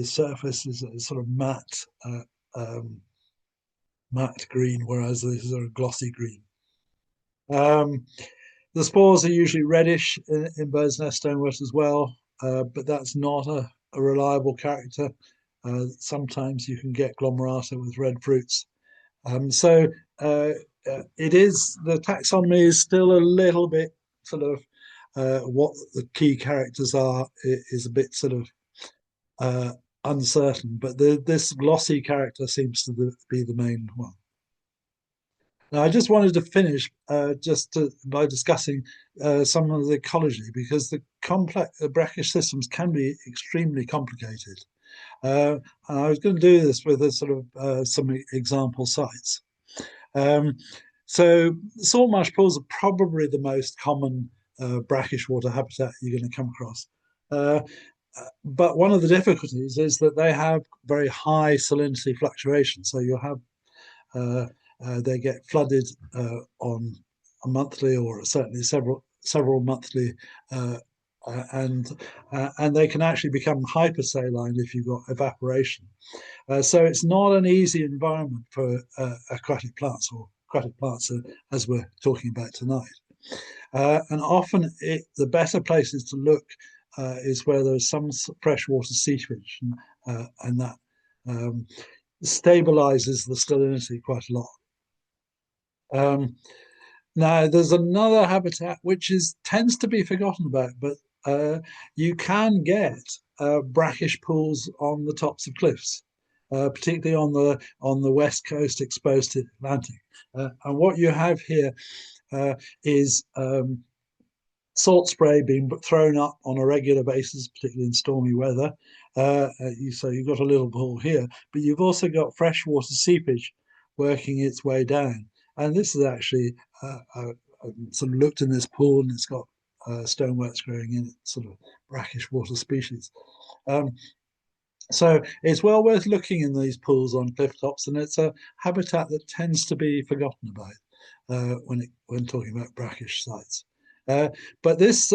surface is a sort of matte green, whereas these are a glossy green. The spores are usually reddish in bird's nest stonewort as well, but that's not a reliable character. Sometimes you can get glomerata with red fruits. So it is, the taxonomy is still a little bit sort of what the key characters are is a bit sort of uncertain, but this glossy character seems to be the main one. Now, I just wanted to finish by discussing some of the ecology, because the complex brackish systems can be extremely complicated. And I was going to do this with some example sites. So salt marsh pools are probably the most common brackish water habitat you're going to come across. But one of the difficulties is that they have very high salinity fluctuation. So you'll have they get flooded on a monthly, or certainly several monthly, and they can actually become hypersaline if you've got evaporation. So it's not an easy environment for aquatic plants, or aquatic plants as we're talking about tonight. And often the better places to look is where there's some freshwater seepage, and that um, stabilizes the salinity quite a lot. Um, Now, there's another habitat which tends to be forgotten about, but you can get brackish pools on the tops of cliffs, particularly on the west coast, exposed to the Atlantic. And what you have here is salt spray being thrown up on a regular basis, particularly in stormy weather. So you've got a little pool here, but you've also got freshwater seepage working its way down. And this is actually sort of looked in this pool, and it's got stoneworts growing in it, sort of brackish water species. Um, so it's well worth looking in these pools on cliff tops, and it's a habitat that tends to be forgotten about when talking about brackish sites. Uh, but this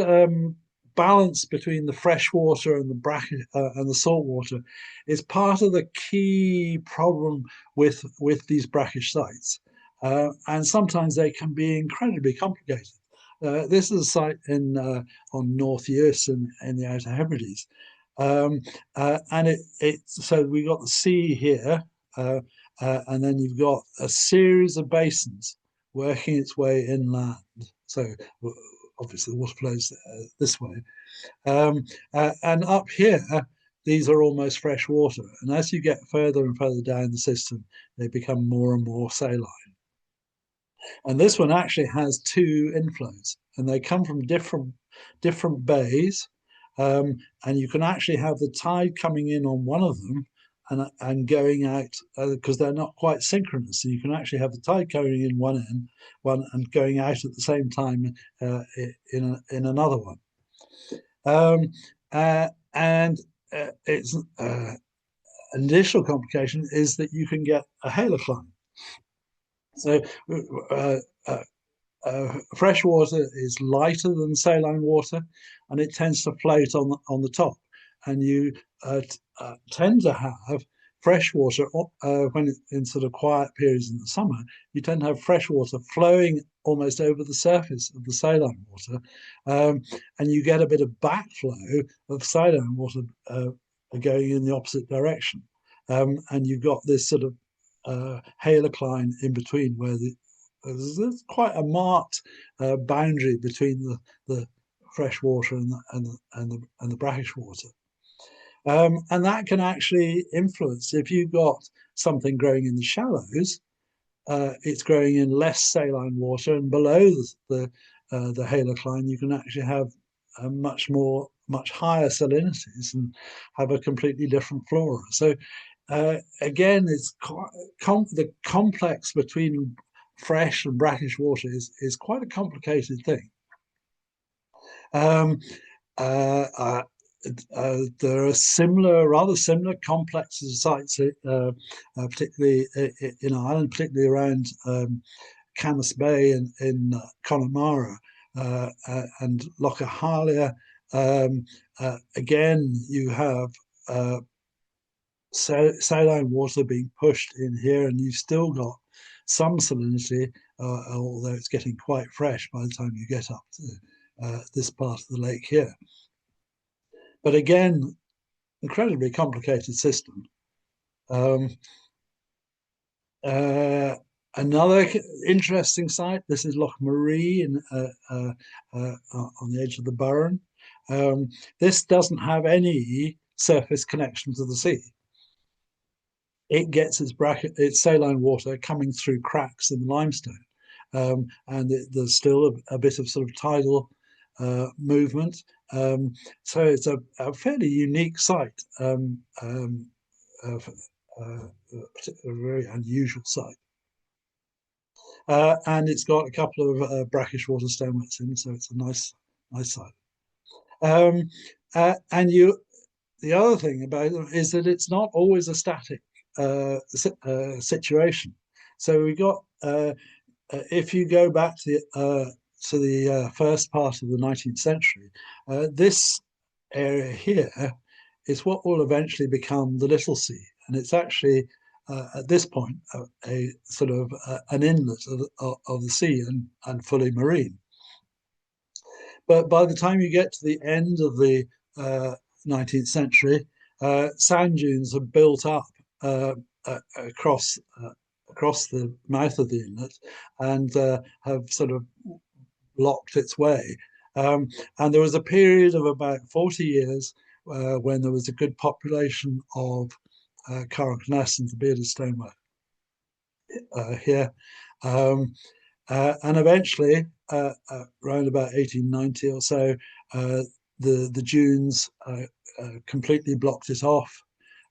balance between the freshwater and the brackish and the saltwater is part of the key problem with these brackish sites, and sometimes they can be incredibly complicated. This is a site on North Uist in the Outer Hebrides, um, and so we got the sea here, and then you've got a series of basins working its way inland. So obviously the water flows this way, and up here these are almost fresh water. And as you get further and further down the system, they become more and more saline. And this one actually has two inflows, and they come from different bays. And you can actually have the tide coming in on one of them and going out because they're not quite synchronous. So you can actually have the tide coming in one and going out at the same time in another one. And it's an additional complication is that you can get a halocline. So uh, uh, fresh water is lighter than saline water, and it tends to float on the top. And you tend to have fresh water when in sort of quiet periods in the summer. You tend to have fresh water flowing almost over the surface of the saline water, and you get a bit of backflow of saline water going in the opposite direction. And you've got this sort of halocline in between where there's quite a marked boundary between the fresh water and the brackish water. And that can actually influence if you've got something growing in the shallows, it's growing in less saline water, and below the halocline, you can actually have much higher salinities and have a completely different flora. So again, it's the complex between fresh and brackish water is quite a complicated thing. Um, uh, uh, there are rather similar complexes of sites, particularly in Ireland, particularly around Camas Bay in Connemara and Lochalia. Again, you have saline water being pushed in here, and you've still got some salinity, although it's getting quite fresh by the time you get up to this part of the lake here. But again, incredibly complicated system. Um, uh, Another interesting site, this is Loch Marie on the edge of the Burren. This doesn't have any surface connection to the sea. It gets its saline water coming through cracks in the limestone. And there's still a bit of sort of tidal movement. So it's a fairly unique site, a very unusual site. And it's got a couple of brackish water stoneworts in, so it's a nice site. And the other thing about them is that it's not always a static situation. So we got if you go back to the first part of the 19th century, this area here is what will eventually become the Little Sea, and it's actually at this point a sort of an inlet of the sea and fully marine. But by the time you get to the end of the 19th century, sand dunes have built up uh, across across the mouth of the inlet and have sort of blocked its way. Um, and there was a period of about 40 years when there was a good population of Caranconess, the bearded stonewort here. Um, and eventually, around about 1890 or so, the dunes completely blocked it off.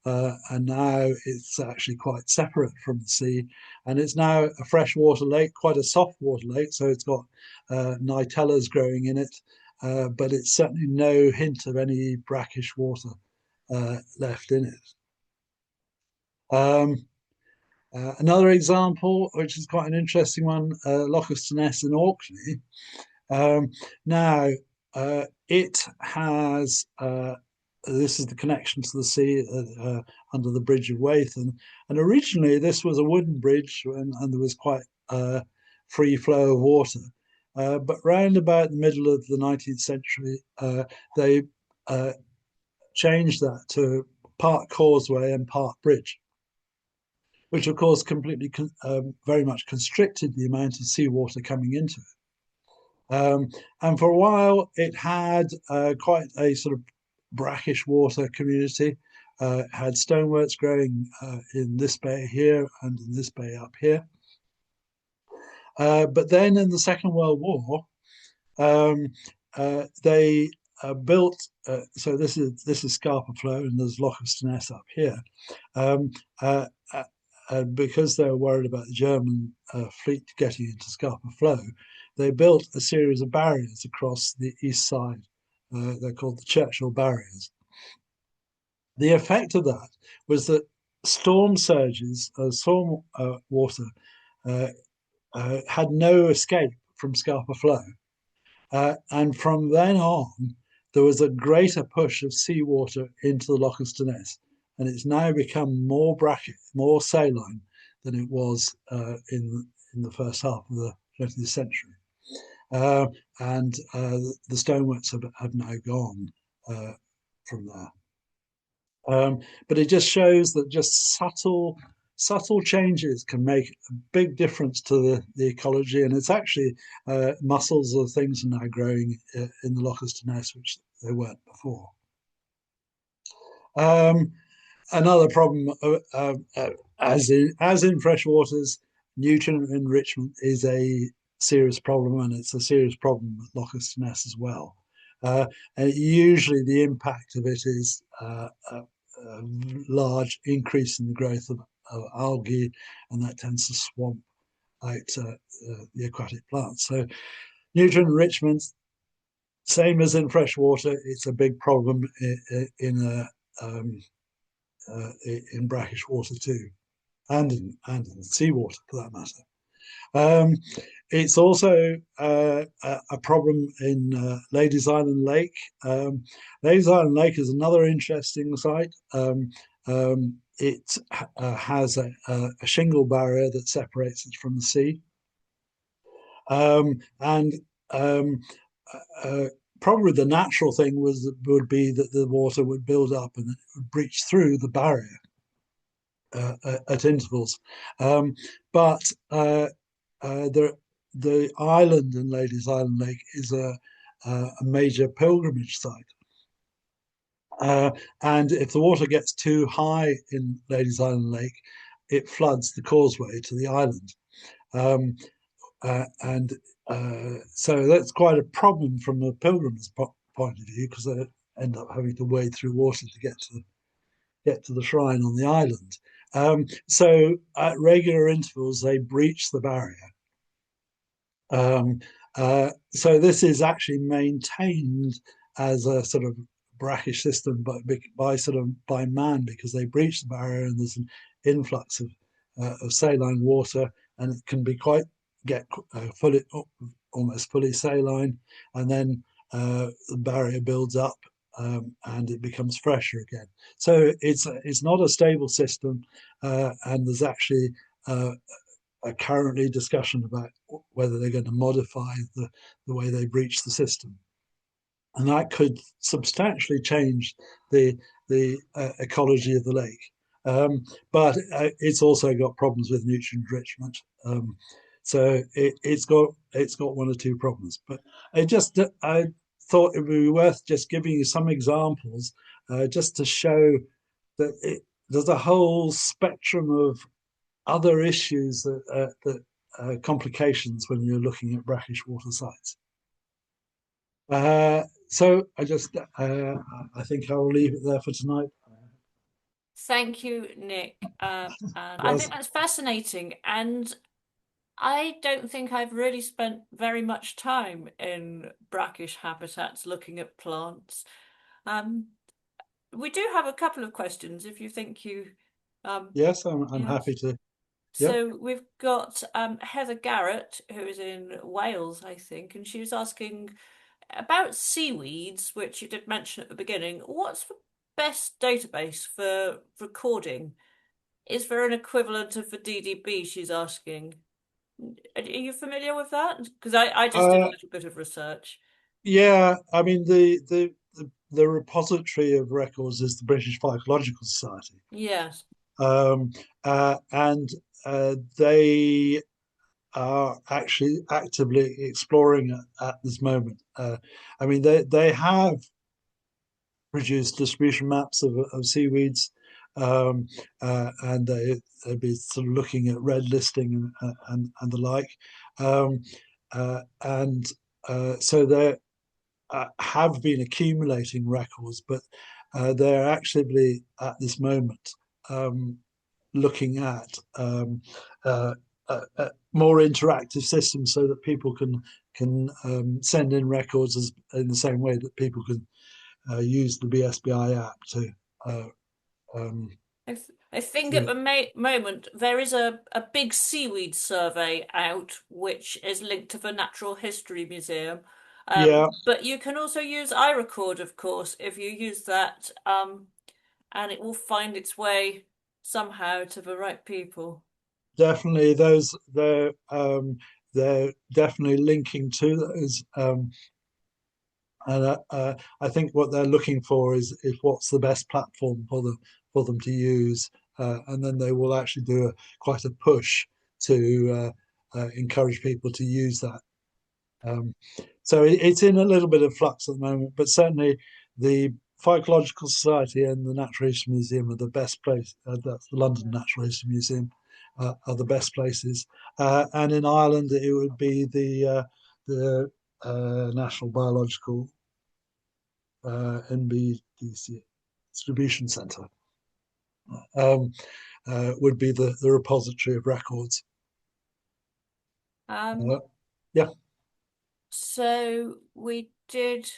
And now it's actually quite separate from the sea, and it's now a freshwater lake, quite a soft water lake. So it's got nitellas growing in it, but it's certainly no hint of any brackish water left in it. Um, another example, which is quite an interesting one, Loch Ness in Orkney. Um, now, it has, this is the connection to the sea under the Bridge of Wathen. And originally, this was a wooden bridge and there was quite a free flow of water. But round about the middle of the 19th century, they uh, changed that to part causeway and part bridge, which of course completely very much constricted the amount of seawater coming into it. And for a while, it had quite a sort of brackish water community. Had stoneworts growing in this bay here and in this bay up here. But then in the Second World War, um, they built. So this is Scarpa Flow, and there's Loch Ness up here. Um, uh, because they were worried about the German fleet getting into Scarpa Flow, they built a series of barriers across the east side. They're called the Churchill Barriers. The effect of that was that storm surges, storm water, uh, had no escape from Scarpa Flow. And from then on, there was a greater push of seawater into the Loch Ness, and it's now become more brackish, more saline than it was in the first half of the 20th century. Uh, and the stoneworts have now gone from there. But it just shows that just subtle changes can make a big difference to the ecology. And it's actually mussels or things are now growing in the Loch Ness, which they weren't before. Um, another problem, as in freshwaters, nutrient enrichment is a serious problem, and it's a serious problem with Loch Ness as well. And usually, the impact of it is a large increase in the growth of algae, and that tends to swamp out the aquatic plants. So nutrient enrichment, same as in freshwater, it's a big problem in brackish water too, and in seawater for that matter. Um, it's also a problem in Ladies Island Lake. Ladies Island Lake is another interesting site. It has a shingle barrier that separates it from the sea. And uh, probably the natural thing would be that the water would build up and it would breach through the barrier at intervals. But the island in Ladies Island Lake is a major pilgrimage site. And if the water gets too high in Ladies Island Lake, it floods the causeway to the island. Um, and so that's quite a problem from a pilgrim's point of view, because they end up having to wade through water to get to the shrine on the island. So at regular intervals, they breach the barrier. So this is actually maintained as a sort of brackish system, but by man, because they breach the barrier and there's an influx of saline water, and it can be get fully almost fully saline, and then the barrier builds up and it becomes fresher again. So it's not a stable system, and there's actually a currently discussion about whether they're going to modify the way they breach the system. and that could substantially change the ecology of the lake. But it's also got problems with nutrient enrichment. So it's got one or two problems. But I thought it would be worth just giving you some examples, just to show that there's a whole spectrum of other issues that complications when you're looking at brackish water sites. So I think I will leave it there for tonight. Thank you, Nick. And I think Yes, that's fascinating. And I don't think I've really spent very much time in brackish habitats looking at plants. Um, we do have a couple of questions if you think you, um, yes, I'm happy yes. to. Yep. So we've got Heather Garrett, who is in Wales, I think, and she was asking about seaweeds, which you did mention at the beginning. What's the best database for recording? Is there an equivalent of the DDB, she's asking? Are you familiar with that? Because I just did a Uh, little bit of research. yeah, I mean the repository of records is the British Phycological Society, Yes. um, and they are actually actively exploring at this moment. I mean, they have produced distribution maps of seaweeds, and they'd be sort of looking at red listing and the like. Um, and so they have been accumulating records, but they're actively at this moment um, looking at more interactive systems so that people can send in records in the same way that people can use the BSBI app to. Uh, um, I think at to the moment there is a big seaweed survey out, which is linked to the Natural History Museum. yeah, But you can also use iRecord, of course, if you use that, and it will find its way somehow to the right people. definitely they're definitely linking to those. And I think what they're looking for is what's the best platform for them to use, and then they will actually do quite a push to encourage people to use that. Um, so it's in a little bit of flux at the moment, but certainly the Phycological Society and the Natural History Museum are the best place. That's the London Yeah. Natural History Museum are the best places, and in Ireland it would be the National Biological NBDC Distribution Centre um, would be the repository of records. Um, Uh, yeah, so we did.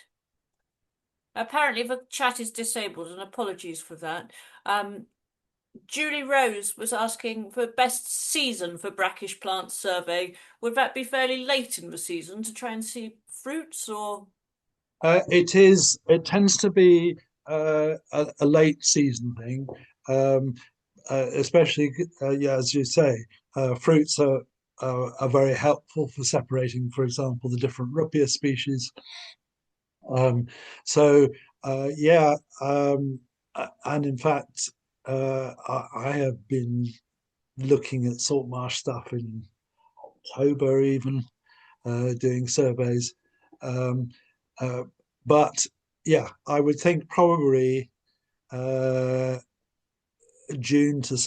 Apparently, the chat is disabled, and apologies for that. Um, Julie Rose was asking for best season for brackish plants survey. Would that be fairly late in the season to try and see fruits or? it is. It tends to be a late season thing, um, especially yeah, as you say, fruits are very helpful for separating, for example, the different Ruppia species. Um, so yeah, and in fact, I have been looking at salt marsh stuff in October, even doing surveys. Um, uh, but yeah, I would think probably uh, June to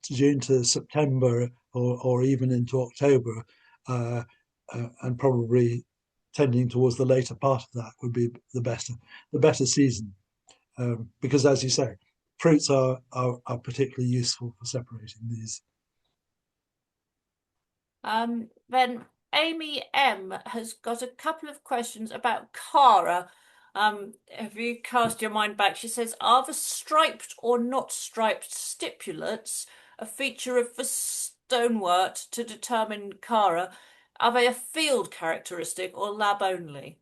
June to September, or even into October, uh, and probably tending towards the later part of that would be the better season, because as you say, fruits are particularly useful for separating these. Then Amy M has got a couple of questions about Cara. If you cast your mind back, she says, are the striped or not striped stipulates a feature of the stonewort to determine Cara? Are they a field characteristic or lab only?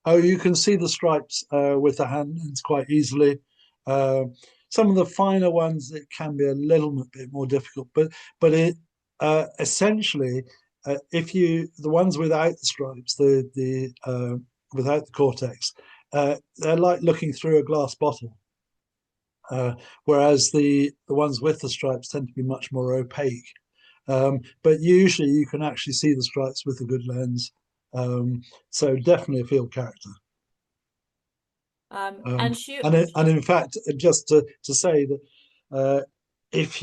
Oh, you can see the stripes with the hands quite easily. Uh, some of the finer ones, it can be a little bit more difficult, but it essentially, if you the ones without the stripes, the without the cortex, they're like looking through a glass bottle. Whereas the ones with the stripes tend to be much more opaque. But usually you can actually see the stripes with a good lens. So definitely a field character. And she, And in fact, just to say that uh, if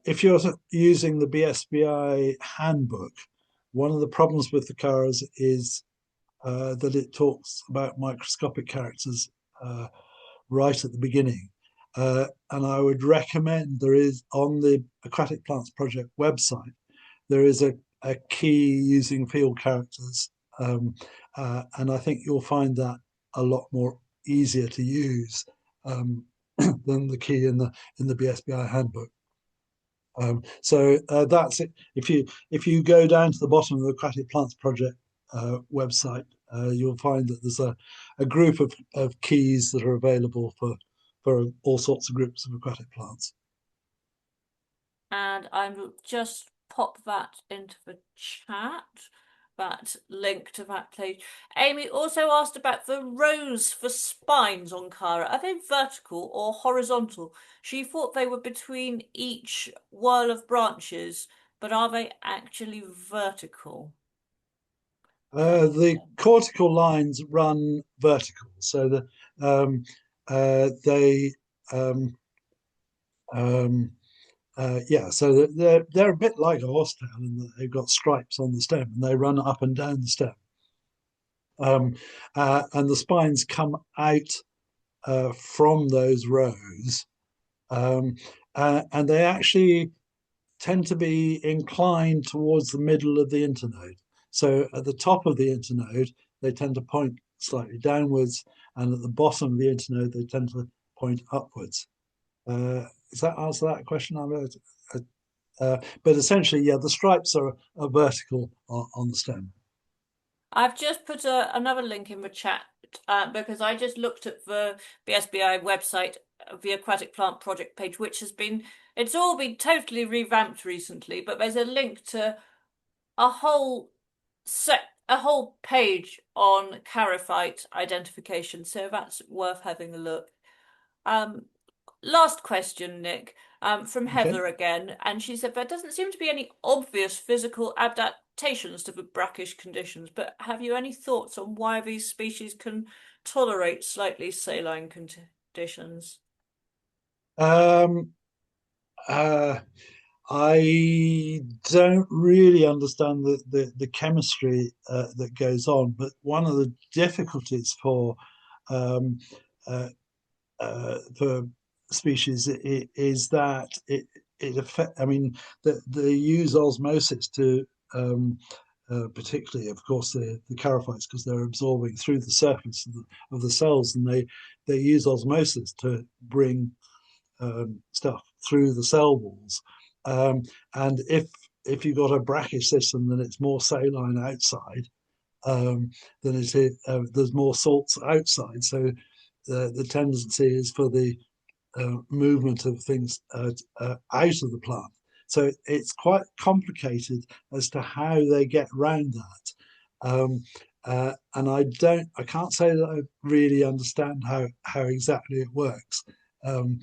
if you're using the BSBI handbook, one of the problems with the cars is that it talks about microscopic characters right at the beginning. And I would recommend there is on the Aquatic Plants Project website, there is a key using field characters. And I think you'll find that a lot more easier to use than the key in the BSBI handbook. So that's it. If you go down to the bottom of the Aquatic Plants Project website, you'll find that there's a group of keys that are available for all sorts of groups of aquatic plants. and I will just pop that into the chat, that link to that page. Amy also asked about the rows for spines on Cara. Are they vertical or horizontal? She thought they were between each whirl of branches, but are they actually vertical? The cortical lines run vertical, so they um, um, yeah, so they're a bit like a horsetail in that they've got stripes on the stem and they run up and down the stem. And the spines come out from those rows, um, and they actually tend to be inclined towards the middle of the internode. So at the top of the internode, they tend to point slightly downwards, and at the bottom of the internode, they tend to point upwards. Does that answer that question? But essentially, yeah, the stripes are vertical on the stem. I've just put another link in the chat because I just looked at the BSBI website, the Aquatic Plant Project page, which it's all been totally revamped recently, but there's a link to a whole a whole page on charophyte identification, so that's worth having a look. Um, Last question, Nick, from Okay. Heather again, and she said there doesn't seem to be any obvious physical adaptations to the brackish conditions, but have you any thoughts on why these species can tolerate slightly saline conditions? Um, uh, I don't really understand the chemistry that goes on, but one of the difficulties um, uh, for species is that it affect. I mean, they use osmosis to particularly, of course, the charophytes because they're absorbing through the surface of the cells, and they use osmosis to bring stuff through the cell walls. Um, and if you've got a brackish system, then it's more saline outside than it is. There's more salts outside, so the tendency is for the movement of things out of the plant. So it's quite complicated as to how they get around that. And I can't say that I really understand how exactly it works. Um,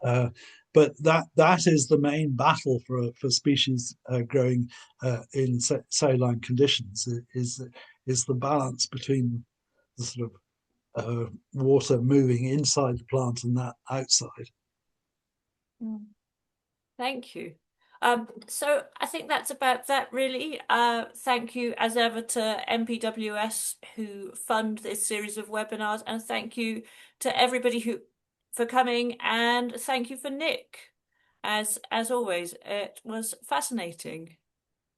uh, but that is the main battle for species growing in saline conditions is the balance between the sort of water moving inside the plant and that outside. Mm. Thank you. So I think that's about that really. Thank you as ever to NPWS who fund this series of webinars, and thank you to everybody who for coming, and thank you for Nick. As always, it was fascinating.